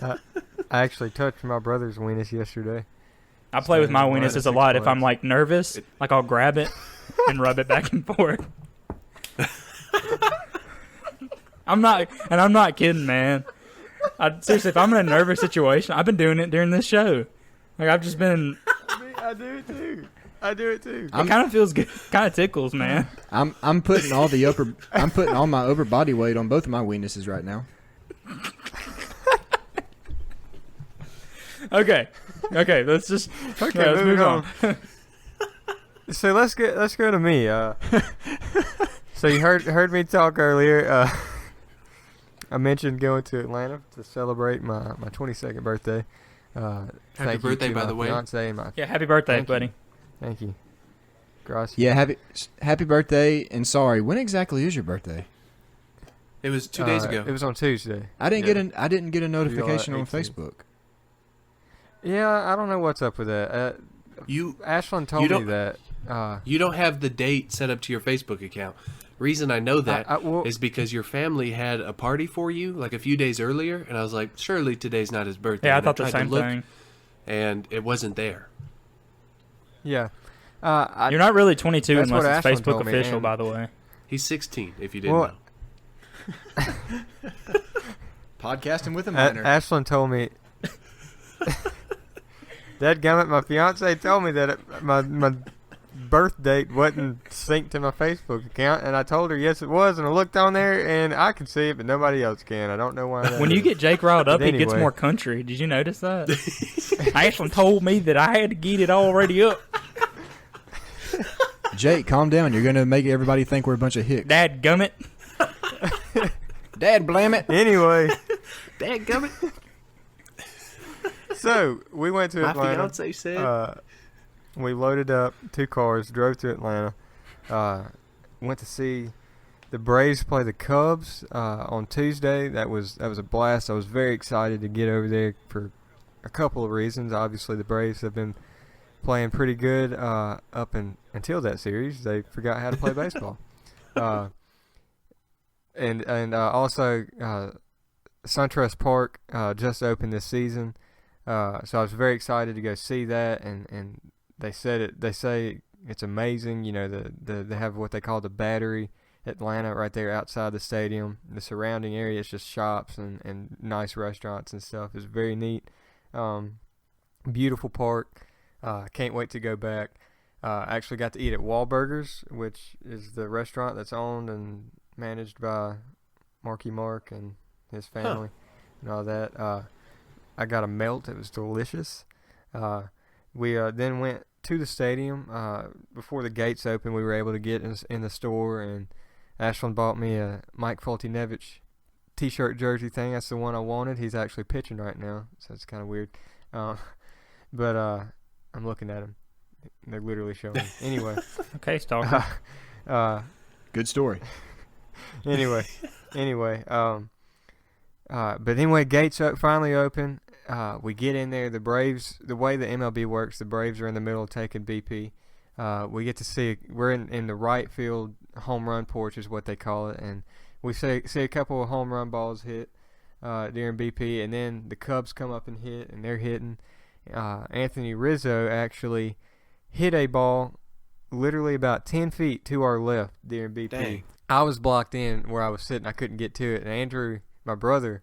Speaker 2: I actually touched my brother's weenus yesterday.
Speaker 4: I play with my
Speaker 2: Mine
Speaker 4: Weenuses
Speaker 2: is
Speaker 4: a
Speaker 2: 6
Speaker 4: lot. If
Speaker 2: bucks.
Speaker 4: I'm like nervous, like I'll grab it and rub it back and forth. I'm not kidding, man. Seriously, if I'm in a nervous situation, I've been doing it during this show. Like I've just been.
Speaker 2: I do it too.
Speaker 4: It kind of feels good. Kind of tickles, man.
Speaker 1: I'm putting all my upper body weight on both of my weenuses right now.
Speaker 4: Okay, let's just let's move on.
Speaker 2: So let's go to me. So you heard me talk earlier. I mentioned going to Atlanta to celebrate my 22nd birthday.
Speaker 3: Happy birthday, by the way.
Speaker 2: Fiance and my
Speaker 4: Yeah, happy birthday,
Speaker 2: Thank you.
Speaker 4: buddy.
Speaker 2: Thank you. Gracias.
Speaker 1: Yeah, happy birthday, and sorry, when exactly is your birthday?
Speaker 3: It was 2 days ago.
Speaker 2: It was on Tuesday.
Speaker 1: I didn't get a notification on
Speaker 2: 18th.
Speaker 1: Facebook.
Speaker 2: Yeah, I don't know what's up with that. Ashlyn told me that.
Speaker 3: You don't have the date set up to your Facebook account. Reason I know that
Speaker 2: well,
Speaker 3: is because your family had a party for you like a few days earlier, and I was like, surely today's not his birthday.
Speaker 4: Yeah, I
Speaker 3: And
Speaker 4: thought the
Speaker 3: tried to
Speaker 4: same
Speaker 3: look,
Speaker 4: thing.
Speaker 3: and it wasn't there.
Speaker 2: Yeah.
Speaker 4: You're not really 22
Speaker 2: that's
Speaker 4: unless
Speaker 2: what
Speaker 4: it's
Speaker 2: Ashlyn
Speaker 4: Facebook
Speaker 2: told me,
Speaker 4: official,
Speaker 2: and-
Speaker 4: by the way.
Speaker 3: He's 16, if you didn't
Speaker 2: Well,
Speaker 3: know.
Speaker 1: Podcasting with a minor.
Speaker 2: Ashlyn told me. Dadgummit, my fiance told me that my birth date wasn't synced to my Facebook account, and I told her yes it was, and I looked on there and I can see it, but nobody else can. I don't know why. That
Speaker 4: When you
Speaker 2: is.
Speaker 4: get Jake riled up,
Speaker 2: But
Speaker 4: he gets
Speaker 2: anyway.
Speaker 4: more country. Did you notice that? Ashlyn told me that I had to get it already up.
Speaker 1: Jake, calm down. You're gonna make everybody think we're a bunch of hicks.
Speaker 4: Dad gummit.
Speaker 1: Dad, blam it.
Speaker 2: Anyway,
Speaker 3: Dadgummit.
Speaker 2: so we went to
Speaker 3: My
Speaker 2: Atlanta.
Speaker 3: fiance said.
Speaker 2: We loaded up 2 cars, drove to Atlanta. Went to see the Braves play the Cubs on Tuesday. That was a blast. I was very excited to get over there for a couple of reasons. Obviously, the Braves have been playing pretty good until that series. They forgot how to play baseball. And also SunTrust Park just opened this season. So I was very excited to go see that, and they say it's amazing. You know, they have what they call the Battery Atlanta right there outside the stadium. The surrounding area is just shops and nice restaurants and stuff. It's very neat. Beautiful park. Can't wait to go back. Actually got to eat at Wahlburgers, which is the restaurant that's owned and managed by Marky Mark and his family and all that. I got a melt. It was delicious. We then went to the stadium. Before the gates opened, we were able to get in the store, and Ashlyn bought me a Mike Foltynewicz t-shirt jersey thing. That's the one I wanted. He's actually pitching right now, so it's kind of weird. But I'm looking at him. They're literally showing me. Anyway.
Speaker 4: Okay, stalker.
Speaker 1: Good story.
Speaker 2: Anyway. But anyway, gates finally open. We get in there. The Braves, the way the MLB works, the Braves are in the middle of taking BP. We get to see, we're in the right field home run porch is what they call it, and we see a couple of home run balls hit during BP, and then the Cubs come up and hit, and they're hitting. Anthony Rizzo actually hit a ball literally about 10 feet to our left during BP.
Speaker 3: Dang.
Speaker 2: I was blocked in where I was sitting. I couldn't get to it, and Andrew, my brother,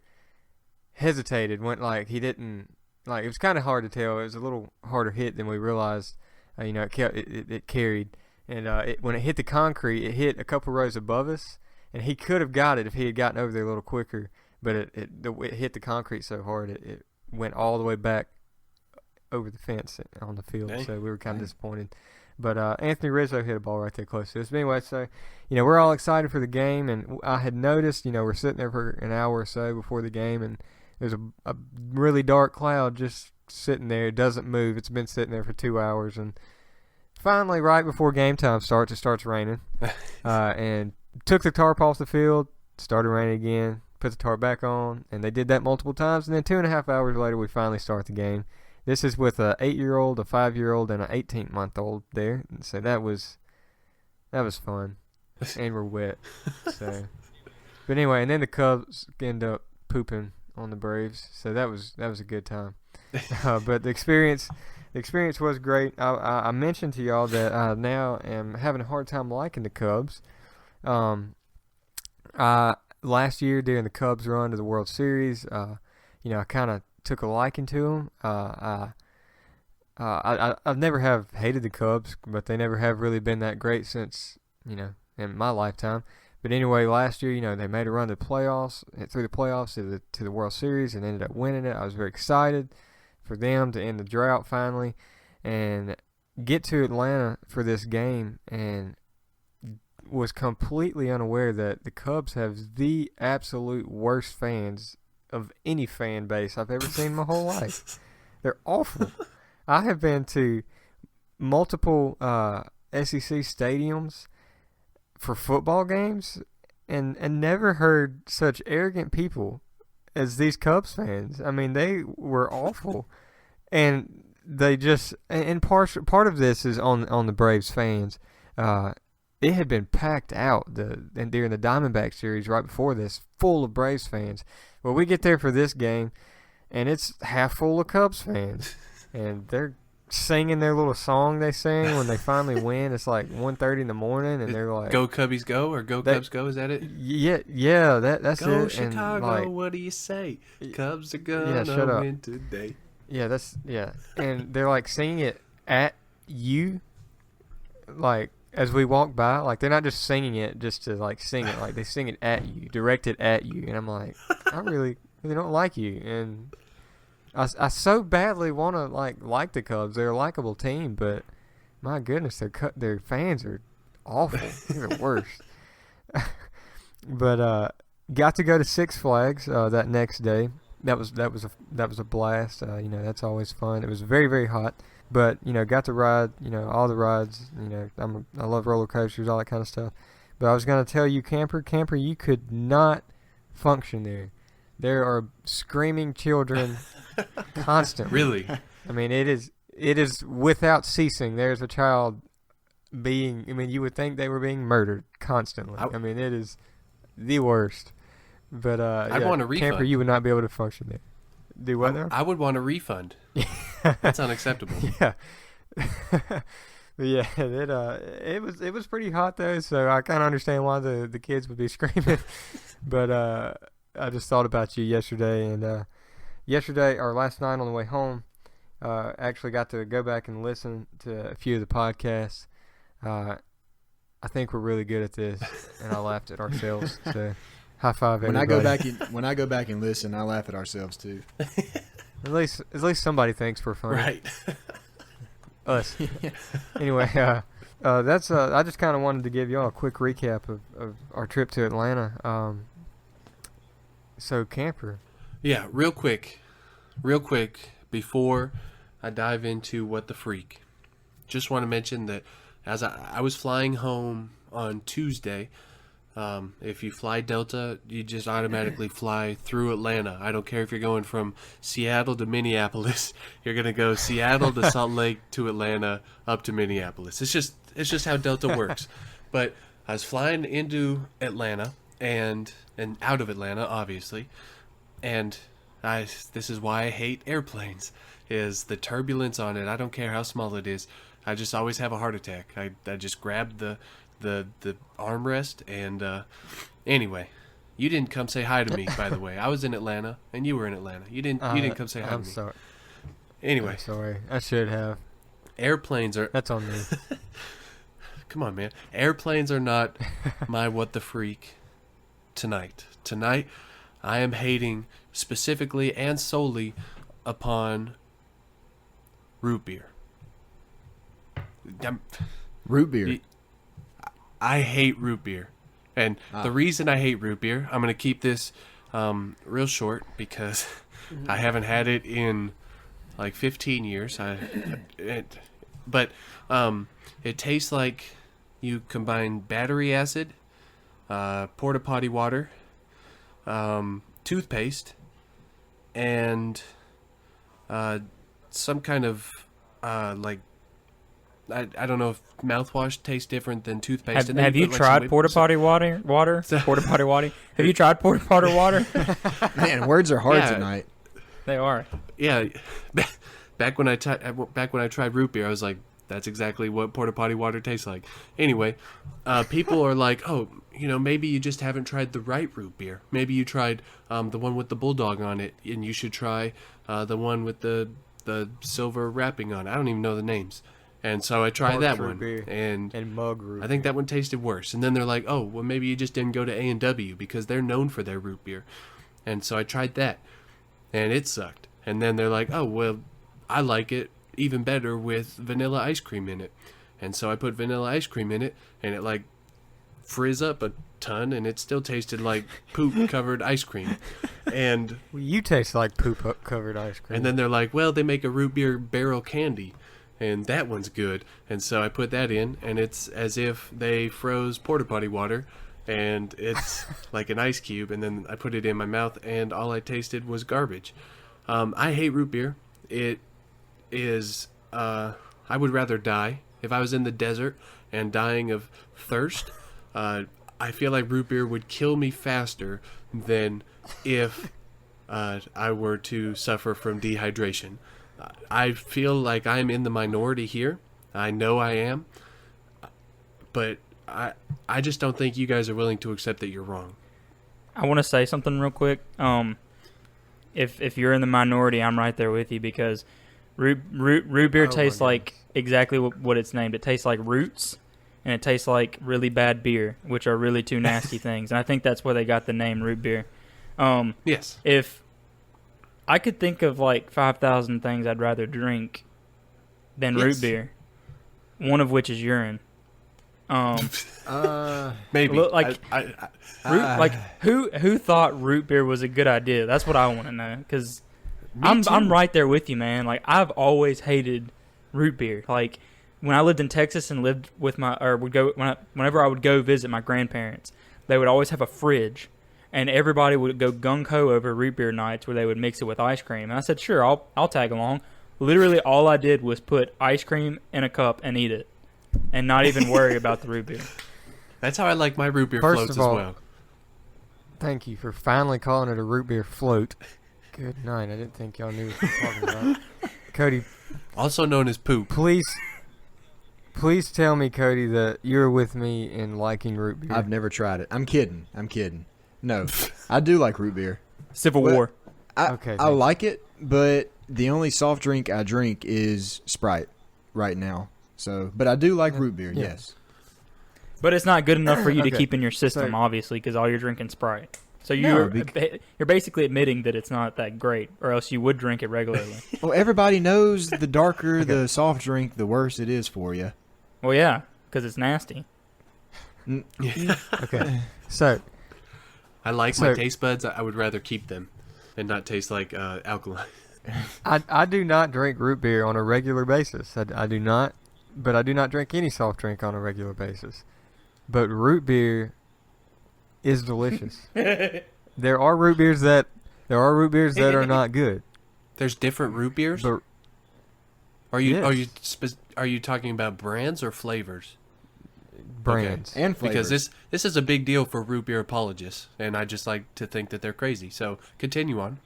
Speaker 2: hesitated, went like he didn't, like it was kind of hard to tell. It was a little harder hit than we realized. It carried, and when it hit the concrete, it hit a couple rows above us, and he could have got it if he had gotten over there a little quicker, but it hit the concrete so hard it went all the way back over the fence on the field.
Speaker 3: Dang.
Speaker 2: So we were kind of disappointed. But Anthony Rizzo hit a ball right there close to us. But anyway, so, we're all excited for the game, and I had noticed, we're sitting there for an hour or so before the game, and there's a really dark cloud just sitting there. It doesn't move. It's been sitting there for 2 hours, and finally, right before game time starts, it starts raining. And took the tarp off the field, started raining again, put the tarp back on, and they did that multiple times. And then 2.5 hours later, we finally start the game. This is with a 8-year-old, a 5-year-old, and an 18-month-old there. So that was fun, and we're wet. So, but anyway, and then the Cubs end up pooping on the Braves. So that was a good time. But the experience was great. I mentioned to y'all that I now am having a hard time liking the Cubs. Last year during the Cubs run to the World Series, I kind of took a liking to them. I've never have hated the Cubs, but they never have really been that great since, in my lifetime. But anyway, last year, they made a run to the playoffs, through the playoffs to the World Series, and ended up winning it. I was very excited for them to end the drought finally and get to Atlanta for this game, and was completely unaware that the Cubs have the absolute worst fans of any fan base I've ever seen in my whole life. They're awful. I have been to multiple SEC stadiums for football games and never heard such arrogant people as these Cubs fans. I mean, they were awful. And they just, and part of this is on the Braves fans. It had been packed out and during the Diamondback series right before this, full of Braves fans. Well, we get there for this game, and it's half full of Cubs fans, and they're singing their little song they sing when they finally win. It's like 1:30 in the morning, and they're like,
Speaker 3: "Go Cubbies, go!" or "Go Cubs, go." Is that it?
Speaker 2: Yeah, that's
Speaker 3: go
Speaker 2: it.
Speaker 3: Go Chicago!
Speaker 2: And
Speaker 3: what do you say? Cubs are gonna win today.
Speaker 2: Yeah, and they're like singing it at you, like. As we walk by, like, they're not just singing it just to, like, sing it. Like, they sing it at you, directed at you. And I'm like, I really don't like you. And I so badly want to, like the Cubs. They're a likable team, but my goodness, their fans are awful. They're the worst. But got to go to Six Flags that next day. That was a blast. That's always fun. It was very, very hot. But, got to ride, all the rides. I love roller coasters, all that kind of stuff. But I was going to tell you, Camper, you could not function there. There are screaming children constantly.
Speaker 3: Really?
Speaker 2: I mean, it is without ceasing. There's a child you would think they were being murdered constantly. It is the worst. But,
Speaker 3: I'd want a refund.
Speaker 2: Camper, you would not be able to function there. Do what now?
Speaker 3: I would want a refund. That's unacceptable.
Speaker 2: Yeah. But yeah, it was pretty hot though, so I kind of understand why the kids would be screaming. But I just thought about you yesterday, and last night on the way home, actually got to go back and listen to a few of the podcasts. I think we're really good at this, and I laughed at ourselves. So high five, everybody.
Speaker 1: When I go back and listen, I laugh at ourselves too.
Speaker 2: At least somebody thinks we're funny.
Speaker 3: Right.
Speaker 2: Us. Anyway, that's I just kind of wanted to give y'all a quick recap of our trip to Atlanta. So Camper.
Speaker 3: Yeah, real quick, before I dive into what the freak, just want to mention that as I was flying home on Tuesday. If you fly Delta, you just automatically fly through Atlanta. I don't care if you're going from Seattle to Minneapolis. You're gonna go Seattle to Salt Lake to Atlanta up to Minneapolis. It's just how Delta works. But I was flying into Atlanta and out of Atlanta, obviously. And this is why I hate airplanes. Is the turbulence on it. I don't care how small it is. I just always have a heart attack. I just grab the armrest and anyway, you didn't come say hi to me, by the way. I was in Atlanta and you were in Atlanta. You didn't come say hi to me.
Speaker 2: I'm sorry.
Speaker 3: Anyway,
Speaker 2: I'm sorry. I should have.
Speaker 3: Airplanes are
Speaker 2: That's on me.
Speaker 3: Come on, man. Airplanes are not my what the freak tonight. Tonight I am hating specifically and solely upon root beer.
Speaker 1: Root beer.
Speaker 3: I hate root beer. And the reason I hate root beer, I'm going to keep this real short because I haven't had it in like 15 years. But it tastes like you combine battery acid, porta potty water, toothpaste, and some kind of like I don't know if mouthwash tastes different than toothpaste.
Speaker 4: Have you tried porta potty water? Porta potty water? Have you tried porta potty water?
Speaker 1: Man, words are hard tonight.
Speaker 4: They are.
Speaker 3: Yeah, back when I tried root beer, I was like, that's exactly what porta potty water tastes like. Anyway, people are like, oh, maybe you just haven't tried the right root beer. Maybe you tried the one with the bulldog on it, and you should try the one with the silver wrapping on it. I don't even know the names. And so I tried that one, and
Speaker 2: mug root
Speaker 3: I think that one tasted worse. And then they're like, oh, well, maybe you just didn't go to A&W because they're known for their root beer. And so I tried that, and it sucked. And then they're like, oh, well, I like it even better with vanilla ice cream in it. And so I put vanilla ice cream in it, and it like frizz up a ton, and it still tasted like poop covered ice cream. And
Speaker 2: well, you taste like poop covered ice cream.
Speaker 3: And then they're like, well, they make a root beer barrel candy, and that one's good. And so I put that in, and it's as if they froze porta potty water, and it's like an ice cube. And then I put it in my mouth, and all I tasted was garbage. I hate root beer. It is, I would rather die. If I was in the desert and dying of thirst, I feel like root beer would kill me faster than if I were to suffer from dehydration. I feel like I'm in the minority here. I know I am. But I just don't think you guys are willing to accept that you're wrong.
Speaker 4: I want to say something real quick. If you're in the minority, I'm right there with you, because root beer tastes like exactly what it's named. It tastes like roots, and it tastes like really bad beer, which are really two nasty things. And I think that's where they got the name root beer.
Speaker 3: Yes.
Speaker 4: If I could think of like 5,000 things I'd rather drink than root beer, one of which is urine.
Speaker 3: Maybe.
Speaker 4: Like, who thought root beer was a good idea? That's what I want to know, because I'm right there with you, man. Like, I've always hated root beer. Like, when I lived in Texas and lived with whenever I would go visit my grandparents, they would always have a fridge, and everybody would go gung-ho over root beer nights where they would mix it with ice cream. And I said, sure, I'll tag along. Literally all I did was put ice cream in a cup and eat it, and not even worry about the root beer.
Speaker 3: That's how I like my root beer
Speaker 2: First
Speaker 3: floats
Speaker 2: of all,
Speaker 3: as well.
Speaker 2: Thank you for finally calling it a root beer float. Good night. I didn't think y'all knew what you were talking about. Cody,
Speaker 3: Also known as poop.
Speaker 2: please tell me, Cody, that you're with me in liking root beer.
Speaker 1: I've never tried it. I'm kidding. No, I do like root beer.
Speaker 4: Civil War.
Speaker 2: Okay,
Speaker 1: I like it, but the only soft drink I drink is Sprite right now. So, but I do like root beer.
Speaker 2: Yeah.
Speaker 1: Yes.
Speaker 4: But it's not good enough for you to
Speaker 2: Okay.
Speaker 4: keep in your system,
Speaker 2: So-
Speaker 4: obviously, because all you're drinking Sprite. So
Speaker 1: No,
Speaker 4: you're basically admitting that it's not that great, or else you would drink it regularly.
Speaker 1: Well, everybody knows the darker the soft drink, the worse it is for you.
Speaker 4: Well, yeah, because it's nasty.
Speaker 2: Okay. So,
Speaker 3: I like my taste buds. I would rather keep them and not taste like alkaline.
Speaker 2: I do not drink root beer on a regular basis. I do not, but I do not drink any soft drink on a regular basis. But root beer is delicious. There are root beers that are not good.
Speaker 3: There's different root beers.
Speaker 2: But
Speaker 3: Are you
Speaker 2: yes.
Speaker 3: are you talking about brands or flavors?
Speaker 2: brands.
Speaker 3: Okay.
Speaker 1: And flavors.
Speaker 3: Because this is a big deal for root beer apologists, and I just like to think that they're crazy. So continue on.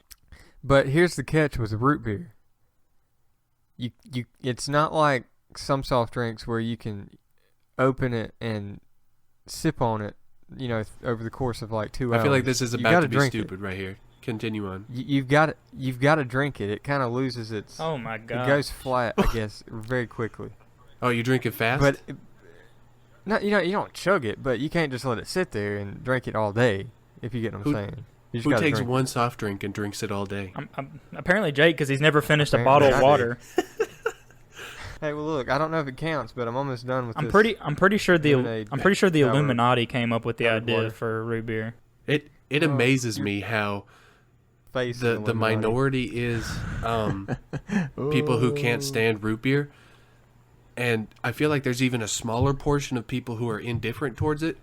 Speaker 2: But here's the catch with root beer. It's not like some soft drinks where you can open it and sip on it, over the course of like 2 hours.
Speaker 3: I feel like this is
Speaker 2: You
Speaker 3: about
Speaker 2: gotta
Speaker 3: to be
Speaker 2: drink
Speaker 3: stupid right here. Continue on.
Speaker 2: You've got to drink it. It kind of loses its.
Speaker 4: Oh my god!
Speaker 2: It goes flat, I guess, very quickly.
Speaker 3: Oh, you drink it fast?
Speaker 2: But you don't chug it, but you can't just let it sit there and drink it all day. If you get what I'm saying. You just
Speaker 3: Who
Speaker 2: gotta
Speaker 3: takes
Speaker 2: drink
Speaker 3: one soft drink and drinks it all day?
Speaker 4: Apparently Jake, because he's never finished a
Speaker 2: Apparently
Speaker 4: bottle of
Speaker 2: I
Speaker 4: water.
Speaker 2: Hey, well, look, I don't know if it counts, but I'm almost done with
Speaker 4: I'm
Speaker 2: this.
Speaker 4: pretty sure the
Speaker 2: Power-
Speaker 4: Illuminati came up with the
Speaker 2: powered
Speaker 4: idea
Speaker 2: water.
Speaker 4: for root beer.
Speaker 3: It amazes me how
Speaker 2: face.
Speaker 3: the
Speaker 2: in Illuminati.
Speaker 3: minority is people who can't stand root beer, and I feel like there's even a smaller portion of people who are indifferent towards it.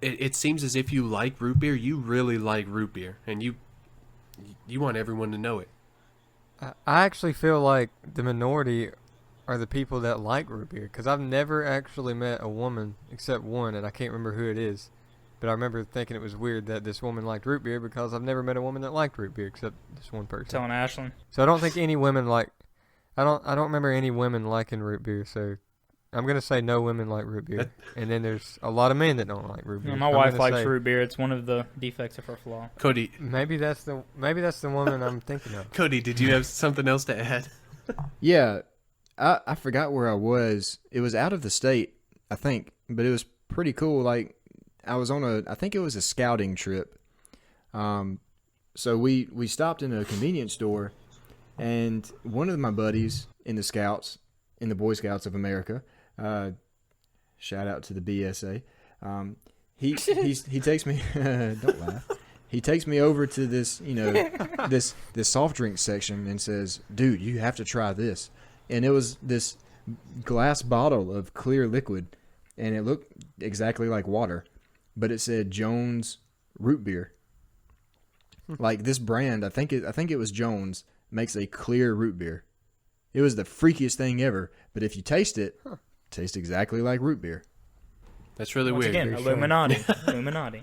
Speaker 3: It seems as if you like root beer, you really like root beer, and you want everyone to know it.
Speaker 2: I actually feel like the minority are the people that like root beer, because I've never actually met a woman except one, and I can't remember who it is. But I remember thinking it was weird that this woman liked root beer, because I've never met a woman that liked root beer except this one person.
Speaker 4: Telling Ashlyn.
Speaker 2: So I don't think any women like. I don't remember any women liking root beer. So I'm gonna say no women like root beer. And then there's a lot of men that don't like root beer.
Speaker 4: My wife likes root beer. It's one of the defects of her flaw.
Speaker 3: Cody,
Speaker 2: Maybe that's the woman I'm thinking of.
Speaker 3: Cody, did you have something else to add?
Speaker 1: Yeah, I forgot where I was. It was out of the state, I think, but it was pretty cool. Like, I was on I think it was a scouting trip. So we stopped in a convenience store, and one of my buddies in the Boy Scouts of America, shout out to the BSA, he takes me, don't laugh. He takes me over to this, this soft drink section and says, "Dude, you have to try this." And it was this glass bottle of clear liquid, and it looked exactly like water, but it said Jones root beer. Like, this brand, I think it was Jones, makes a clear root beer. It was the freakiest thing ever, but if you taste it, it tastes exactly like root beer.
Speaker 3: That's really
Speaker 4: Once
Speaker 3: weird.
Speaker 4: again, Illuminati. Illuminati.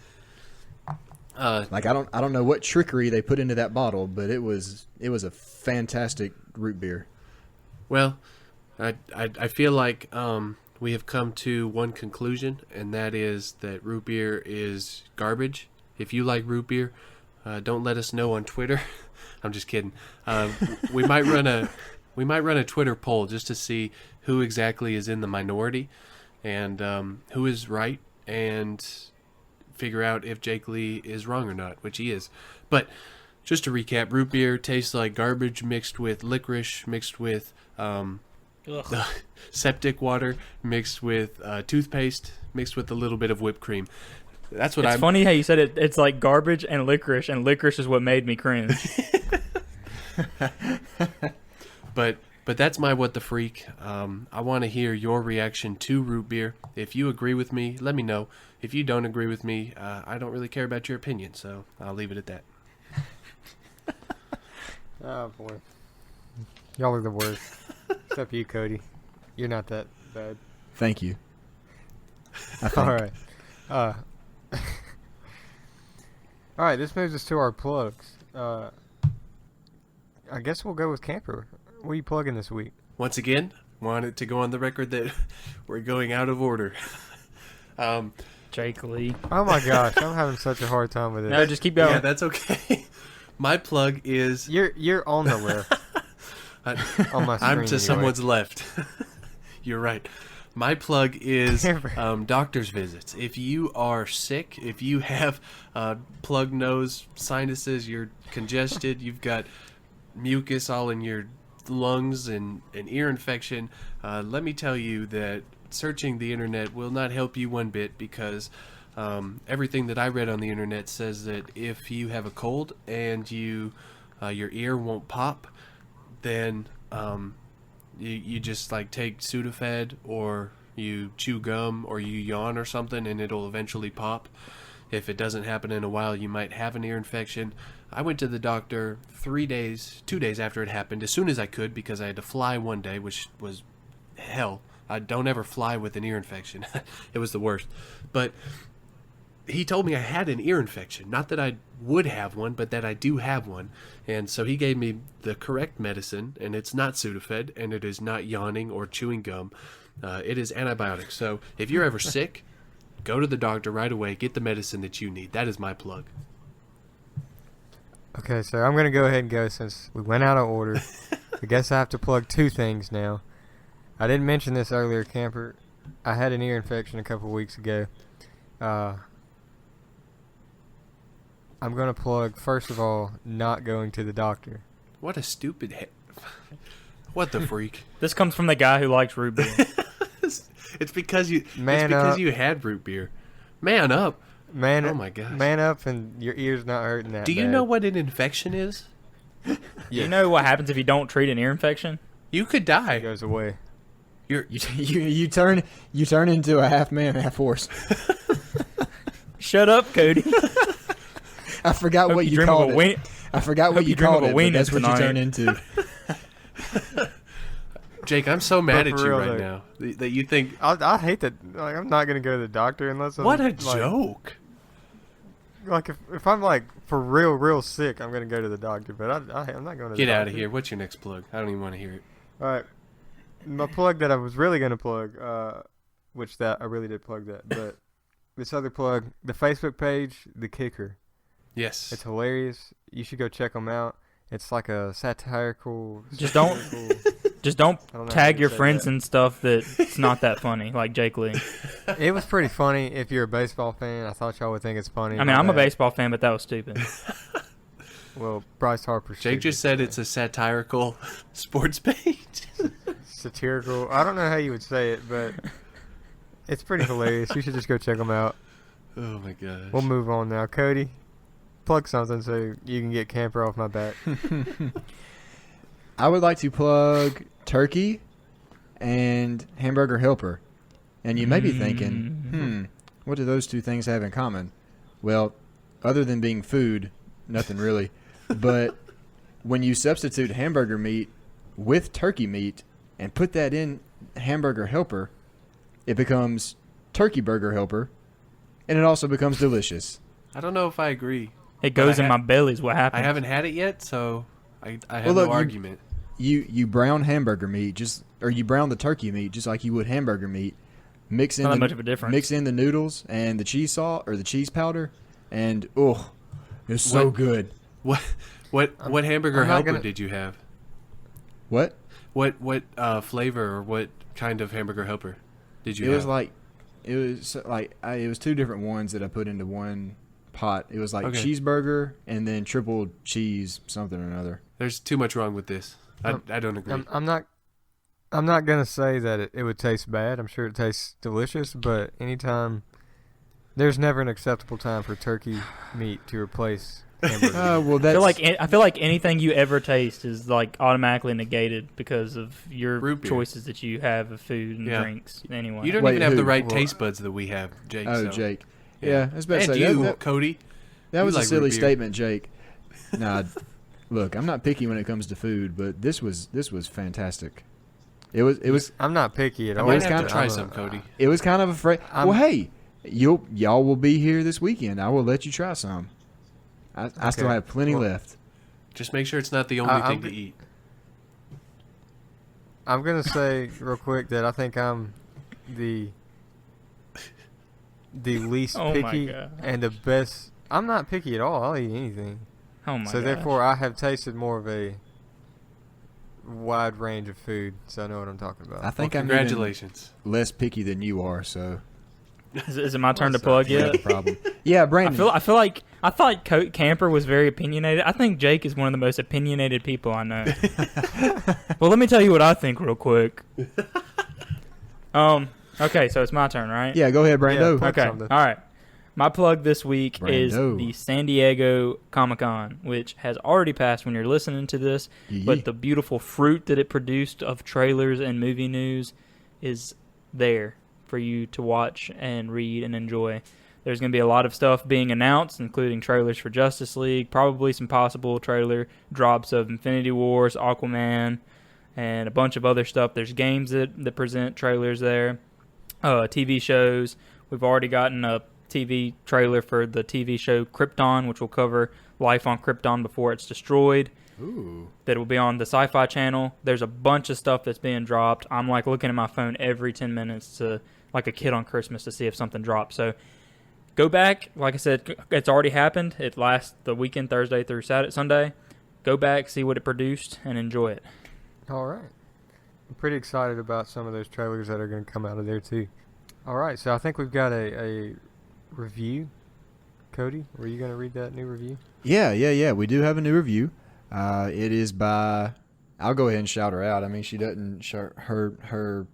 Speaker 1: Like, I don't know what trickery they put into that bottle, but it was a fantastic root beer.
Speaker 3: Well, I feel like we have come to one conclusion, and that is that root beer is garbage. If you like root beer, don't let us know on Twitter. I'm just kidding. We might run a Twitter poll just to see who exactly is in the minority, and who is right, and figure out if Jake Lee is wrong or not, which he is. But just to recap, root beer tastes like garbage mixed with licorice, mixed with septic water, mixed with toothpaste, mixed with a little bit of whipped cream. That's what
Speaker 4: It's funny how you said it. It's like garbage and licorice is what made me cringe.
Speaker 3: But that's my What the Freak. I want to hear your reaction to root beer. If you agree with me, let me know. If you don't agree with me, I don't really care about your opinion, so I'll leave it at that.
Speaker 2: Oh boy, y'all are the worst. Except you, Cody. You're not that bad.
Speaker 1: Thank you.
Speaker 2: All right. All right. This moves us to our plugs. I guess we'll go with Camper. What are you plugging this week?
Speaker 3: Once again, wanted to go on the record that we're going out of order.
Speaker 4: Jake Lee.
Speaker 2: Oh my gosh, I'm having such a hard time with it.
Speaker 4: No, just keep going.
Speaker 3: Yeah, that's okay. My plug is...
Speaker 2: You're on the left. On my screen,
Speaker 3: I'm to
Speaker 2: anyway.
Speaker 3: someone's left. You're right. My plug is doctor's visits. If you are sick, if you have plugged nose, sinuses, you're congested, you've got mucus all in your lungs and an ear infection, let me tell you that searching the internet will not help you one bit, because everything that I read on the internet says that if you have a cold and your ear won't pop, then you just like take Sudafed, or you chew gum, or you yawn or something, and it'll eventually pop. If it doesn't happen in a while, you might have an ear infection. I went to the doctor 2 days after it happened, as soon as I could, because I had to fly one day, which was hell. I don't ever fly with an ear infection. It was the worst. But he told me I had an ear infection. Not that I would have one, but that I do have one. And so he gave me the correct medicine, and it's not Sudafed, and it is not yawning or chewing gum. It is antibiotics. So if you're ever sick, go to the doctor right away. Get the medicine that you need. That is my plug.
Speaker 2: Okay, so I'm going to go ahead and go since we went out of order. I guess I have to plug 2 things now. I didn't mention this earlier, Camper. I had an ear infection a couple weeks ago. I'm going to plug, first of all, not going to the doctor.
Speaker 3: What a stupid... What the freak?
Speaker 4: This comes from the guy who likes root beer.
Speaker 3: It's because you
Speaker 2: Man up.
Speaker 3: you had root beer. Man up.
Speaker 2: Man,
Speaker 3: Oh my gosh.
Speaker 2: Man up and your ear's not hurting that
Speaker 3: Do you
Speaker 2: bad.
Speaker 3: know what an infection is?
Speaker 4: You know what happens if you don't treat an ear infection?
Speaker 3: You could
Speaker 2: It
Speaker 3: die.
Speaker 2: goes away.
Speaker 1: You turn into a half man, half horse.
Speaker 4: Shut up, Cody.
Speaker 1: I forgot
Speaker 4: Hope
Speaker 1: what
Speaker 4: you
Speaker 1: you
Speaker 4: dream
Speaker 1: called
Speaker 4: of a
Speaker 1: it.
Speaker 4: win-
Speaker 1: I forgot what
Speaker 4: hope
Speaker 1: you
Speaker 4: you dream
Speaker 1: called
Speaker 4: of a
Speaker 1: it. But
Speaker 4: weenus
Speaker 1: that's what you
Speaker 4: tonight.
Speaker 1: turn into.
Speaker 3: Jake, I'm so mad
Speaker 2: But
Speaker 3: at
Speaker 2: for
Speaker 3: you
Speaker 2: real,
Speaker 3: right
Speaker 2: though.
Speaker 3: now that you think,
Speaker 2: I hate that. Like, I'm not gonna go to the doctor unless I'm
Speaker 3: what a
Speaker 2: like,
Speaker 3: joke.
Speaker 2: Like if I'm like for real sick, I'm gonna go to the doctor. But I'm not going to.
Speaker 3: Get
Speaker 2: the
Speaker 3: out of
Speaker 2: doctor.
Speaker 3: here. What's your next plug? I don't even want to hear it.
Speaker 2: All right, my plug that I was really gonna plug, which that I really did plug that, but this other plug, the Facebook page, The Kicker.
Speaker 3: Yes.
Speaker 2: It's hilarious. You should go check them out. It's like a satirical.
Speaker 4: Just don't- Just don't
Speaker 2: I don't know how
Speaker 4: tag
Speaker 2: to
Speaker 4: your
Speaker 2: say
Speaker 4: friends
Speaker 2: that.
Speaker 4: and stuff that's not that funny, like Jake Lee.
Speaker 2: It was pretty funny if you're a baseball fan. I thought y'all would think it's funny.
Speaker 4: I mean,
Speaker 2: My
Speaker 4: I'm a
Speaker 2: bad.
Speaker 4: baseball fan, but that was stupid.
Speaker 2: Well, Bryce Harper.
Speaker 3: Jake just said it's a satirical sports page.
Speaker 2: satirical. I don't know how you would say it, but it's pretty hilarious. You should just go check them out.
Speaker 3: Oh my gosh.
Speaker 2: We'll move on now. Cody, plug something so you can get Camper off my back.
Speaker 1: I would like to plug turkey and hamburger helper. And you may be thinking, what do those two things have in common? Well, other than being food, nothing really. But when you substitute hamburger meat with turkey meat and put that in hamburger helper, it becomes turkey burger helper, and it also becomes delicious.
Speaker 3: I don't know if I agree.
Speaker 4: It goes
Speaker 3: I
Speaker 4: in my belly is what happens.
Speaker 3: I haven't had it yet, so I have
Speaker 1: Well, look,
Speaker 3: no argument.
Speaker 1: You brown hamburger meat, or you brown the turkey meat just like you would hamburger meat. Mix in
Speaker 4: Not that
Speaker 1: the,
Speaker 4: much of a difference.
Speaker 1: Mix in the noodles and the cheese salt or the cheese powder, and it's so
Speaker 3: What-
Speaker 1: good.
Speaker 3: What hamburger
Speaker 2: I'm not
Speaker 3: helper
Speaker 2: gonna-
Speaker 3: did you have?
Speaker 1: What?
Speaker 3: What flavor or what kind of hamburger helper did you
Speaker 1: It
Speaker 3: have?
Speaker 1: was like, it was two different ones that I put into one pot. It was like
Speaker 3: Okay.
Speaker 1: cheeseburger and then triple cheese something or another.
Speaker 3: There's too much wrong with this. I don't agree.
Speaker 2: I'm not gonna say that it would taste bad. I'm sure it tastes delicious, but anytime, there's never an acceptable time for turkey meat to replace hamburger.
Speaker 1: Well, that's
Speaker 4: I feel like anything you ever taste is like automatically negated because of your
Speaker 3: Root beer.
Speaker 4: choices that you have of food and
Speaker 3: Yeah.
Speaker 4: drinks. Anyway,
Speaker 3: You don't
Speaker 1: Wait,
Speaker 3: even have the
Speaker 1: who?
Speaker 3: right
Speaker 1: Well,
Speaker 3: taste buds that we have, Jake.
Speaker 1: Oh,
Speaker 3: so.
Speaker 1: Jake. Yeah, I was about to
Speaker 3: And
Speaker 1: say
Speaker 3: you,
Speaker 1: that,
Speaker 3: Cody.
Speaker 1: that
Speaker 3: you
Speaker 1: was
Speaker 3: like
Speaker 1: a
Speaker 3: root
Speaker 1: silly
Speaker 3: beer.
Speaker 1: statement, Jake. Nah, look, I'm not picky when it comes to food, but this was fantastic. It was
Speaker 2: I'm not picky at
Speaker 3: I
Speaker 2: all.
Speaker 3: might
Speaker 1: was
Speaker 3: have to
Speaker 1: kinda-
Speaker 3: try
Speaker 2: I'm
Speaker 3: some, Cody.
Speaker 1: It was kind of afraid.
Speaker 2: I'm-
Speaker 1: Well, hey, y'all will be here this weekend. I will let you try some. I still
Speaker 2: Okay.
Speaker 1: have plenty
Speaker 2: Well-
Speaker 1: left.
Speaker 3: Just make sure it's not the only
Speaker 2: I'm
Speaker 3: thing to
Speaker 2: g-
Speaker 3: eat.
Speaker 2: I'm gonna say real quick that I think I'm the least
Speaker 4: Oh my
Speaker 2: picky
Speaker 4: gosh.
Speaker 2: and the best. I'm not picky at all. I'll eat anything.
Speaker 4: oh my
Speaker 2: So
Speaker 4: gosh.
Speaker 2: therefore, I have tasted more of a wide range of food, so I know what I'm talking about.
Speaker 1: I think
Speaker 3: Well,
Speaker 1: I'm even
Speaker 3: congratulations.
Speaker 1: less picky than you are. So
Speaker 4: Is it my turn to
Speaker 2: What's
Speaker 4: plug
Speaker 2: up?
Speaker 1: we have
Speaker 4: yet?
Speaker 1: a problem. Yeah,
Speaker 4: I
Speaker 1: Brandon.
Speaker 4: feel like I thought Camper was very opinionated. I think Jake is one of the most opinionated people I know. Well, let me tell you what I think real quick. Okay, so it's my turn, right?
Speaker 1: Yeah, go ahead, Brando.
Speaker 2: Yeah, plug
Speaker 4: Okay.
Speaker 2: something.
Speaker 4: All right. My plug this week is
Speaker 1: Brando.
Speaker 4: the San Diego Comic-Con, which has already passed when you're listening to this,
Speaker 1: Yee.
Speaker 4: but the beautiful fruit that it produced of trailers and movie news is there for you to watch and read and enjoy. There's going to be a lot of stuff being announced, including trailers for Justice League, probably some possible trailer drops of Infinity Wars, Aquaman, and a bunch of other stuff. There's games that present trailers there, TV shows. We've already gotten a TV trailer for the TV show Krypton, which will cover life on Krypton before it's destroyed.
Speaker 1: Ooh.
Speaker 4: That will be on the Sci-Fi Channel. There's a bunch of stuff that's being dropped. I'm like looking at my phone every 10 minutes to like a kid on Christmas to see if something drops. So go back. Like I said, it's already happened. It lasts the weekend, Thursday through Sunday. Go back, see what it produced, and enjoy it.
Speaker 2: All right. I'm pretty excited about some of those trailers that are going to come out of there, too. All right, so I think we've got a review. Cody, were you going to read that new review?
Speaker 1: Yeah. We do have a new review. It is by. I'll go ahead and shout her out. I mean, she doesn't. Her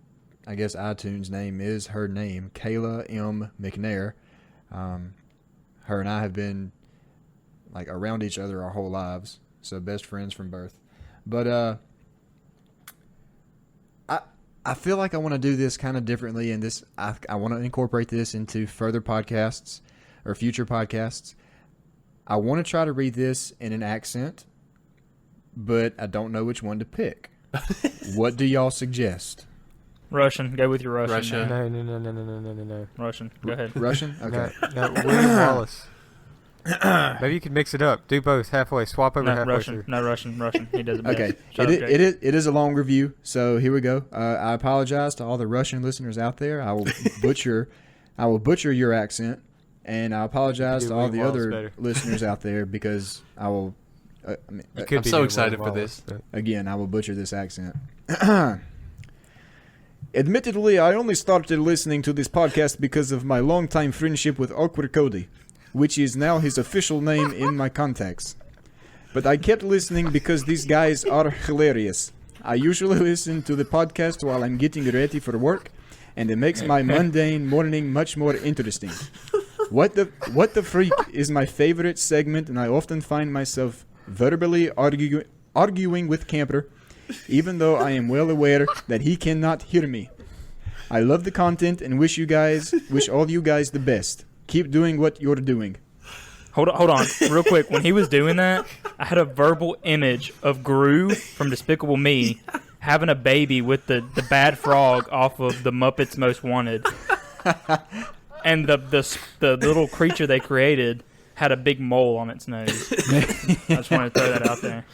Speaker 1: I guess iTunes name is her name, Kayla M. McNair. Her and I have been like around each other our whole lives, so best friends from birth. But I feel like I want to do this kind of differently, and I want to incorporate this into further podcasts or future podcasts. I want to try to read this in an accent, but I don't know which one to pick. What do y'all suggest?
Speaker 4: Russian. Go with your Russian.
Speaker 3: Russia.
Speaker 2: No.
Speaker 4: Russian. Go ahead.
Speaker 1: Russian? Okay.
Speaker 2: No, William Wallace. Maybe you could mix it up. Do both halfway. Swap over
Speaker 4: No,
Speaker 2: halfway
Speaker 4: Russision.
Speaker 2: through.
Speaker 4: No, Russian. He does it best.
Speaker 1: Okay.
Speaker 4: Shut up, Jake.
Speaker 1: It is a long review, so here we go. I apologize to all the Russian listeners out there. I will butcher your accent, and I apologize
Speaker 2: Do
Speaker 1: to all the
Speaker 2: William Wallace
Speaker 1: other
Speaker 2: better.
Speaker 1: listeners out there because I will.
Speaker 2: You could
Speaker 3: I'm
Speaker 2: be
Speaker 3: so
Speaker 2: doing
Speaker 3: excited
Speaker 2: William
Speaker 3: for
Speaker 2: Wallace,
Speaker 3: this.
Speaker 2: but-
Speaker 1: Again, I will butcher this accent. Admittedly, I only started listening to this podcast because of my longtime friendship with Awkward Cody, which is now his official name in my contacts. But I kept listening because these guys are hilarious. I usually listen to the podcast while I'm getting ready for work, and it makes my mundane morning much more interesting. What the freak is my favorite segment, and I often find myself verbally arguing with Camper, even though I am well aware that he cannot hear me. I love the content and wish all you guys the best. Keep doing what you're doing.
Speaker 4: Hold on, real quick. When he was doing that, I had a verbal image of Gru from Despicable Me having a baby with the bad frog off of the Muppets Most Wanted, and the little creature they created had a big mole on its nose. I just wanted to throw that out there.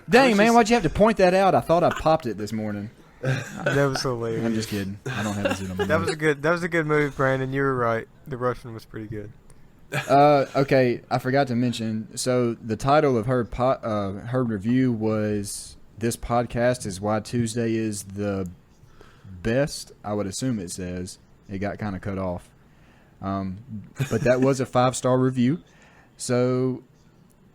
Speaker 1: Dang, man, why'd you have to point that out? I thought I popped it this morning.
Speaker 2: That was hilarious.
Speaker 1: I'm just kidding. I don't have a Zoom.
Speaker 2: That was a good move, Brandon. You were right. The Russian was pretty good.
Speaker 1: Okay, I forgot to mention. So the title of her review was "This podcast is why Tuesday is the best." I would assume it says. It got kind of cut off, but that was a 5-star review. So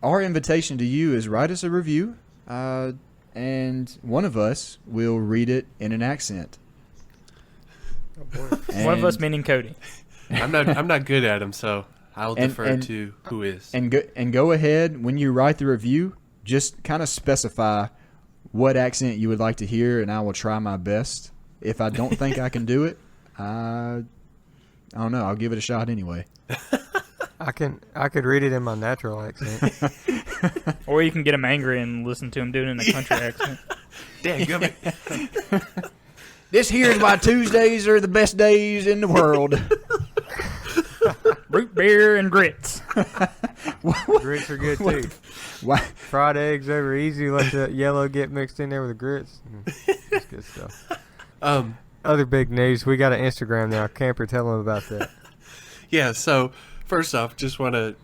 Speaker 1: our invitation to you is write us a review, and one of us will read it in an accent.
Speaker 2: Oh boy.
Speaker 4: One of us meaning Cody.
Speaker 3: I'm not good at them, so I'll defer to who is.
Speaker 1: And go ahead when you write the review. Just kind of specify what accent you would like to hear, and I will try my best. If I don't think I can do it, I don't know. I'll give it a shot anyway.
Speaker 2: I could read it in my natural accent.
Speaker 4: Or you can get him angry and listen to him do it in a country accent.
Speaker 3: Damn, gummit.
Speaker 1: This here is why Tuesdays are the best days in the world.
Speaker 4: Root beer and grits.
Speaker 2: Grits are good too.
Speaker 1: Why?
Speaker 2: Fried eggs over easy. Let the yellow get mixed in there with the grits. That's good stuff. Other big news. We got an Instagram now. Camper, tell them about that.
Speaker 3: Yeah, so first off, just want to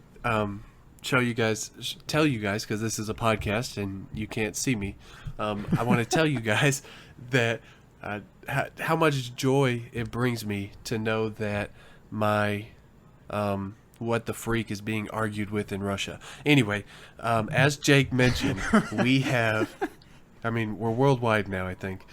Speaker 3: tell you guys, because this is a podcast and you can't see me. I want to tell you guys that how much joy it brings me to know that my what the freak is being argued with in Russia. Anyway, as Jake mentioned, we have, we're worldwide now, I think.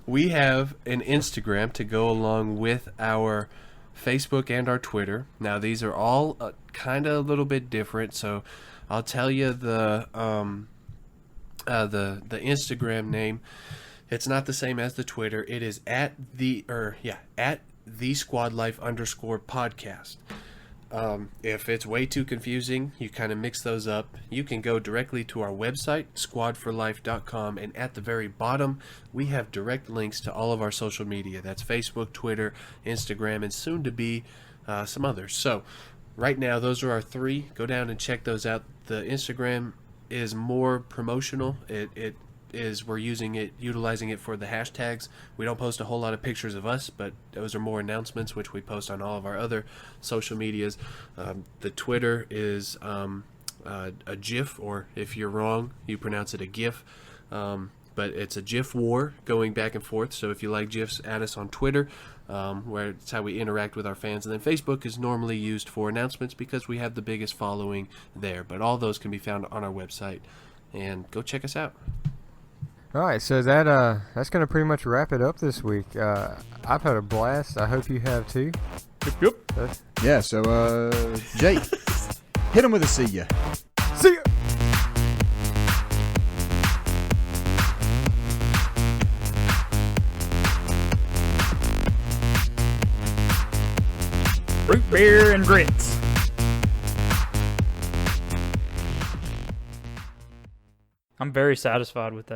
Speaker 3: We have an Instagram to go along with our Facebook and our Twitter. Now, these are all kind of a little bit different, so I'll tell you the Instagram name. It's not the same as the Twitter. It is at the Squad Life _podcast. If it's way too confusing, you kind of mix those up. You can go directly to our website, squadforlife.com, and at the very bottom, we have direct links to all of our social media. That's Facebook, Twitter, Instagram, and soon to be some others. So right now, those are our 3. Go down and check those out. The Instagram is more promotional. We're utilizing it for the hashtags. We don't post a whole lot of pictures of us, but those are more announcements, which we post on all of our other social medias. The Twitter is a GIF, or if you're wrong, you pronounce it a GIF. But it's a GIF war going back and forth. So if you like GIFs, add us on Twitter, where it's how we interact with our fans. And then Facebook is normally used for announcements because we have the biggest following there. But all those can be found on our website. And go check us out.
Speaker 2: All right, so that's going to pretty much wrap it up this week. I've had a blast. I hope you have too.
Speaker 4: Yep.
Speaker 1: Yeah, so, Jake, hit him with a see ya.
Speaker 2: See ya.
Speaker 4: Root beer and grits. I'm very satisfied with that.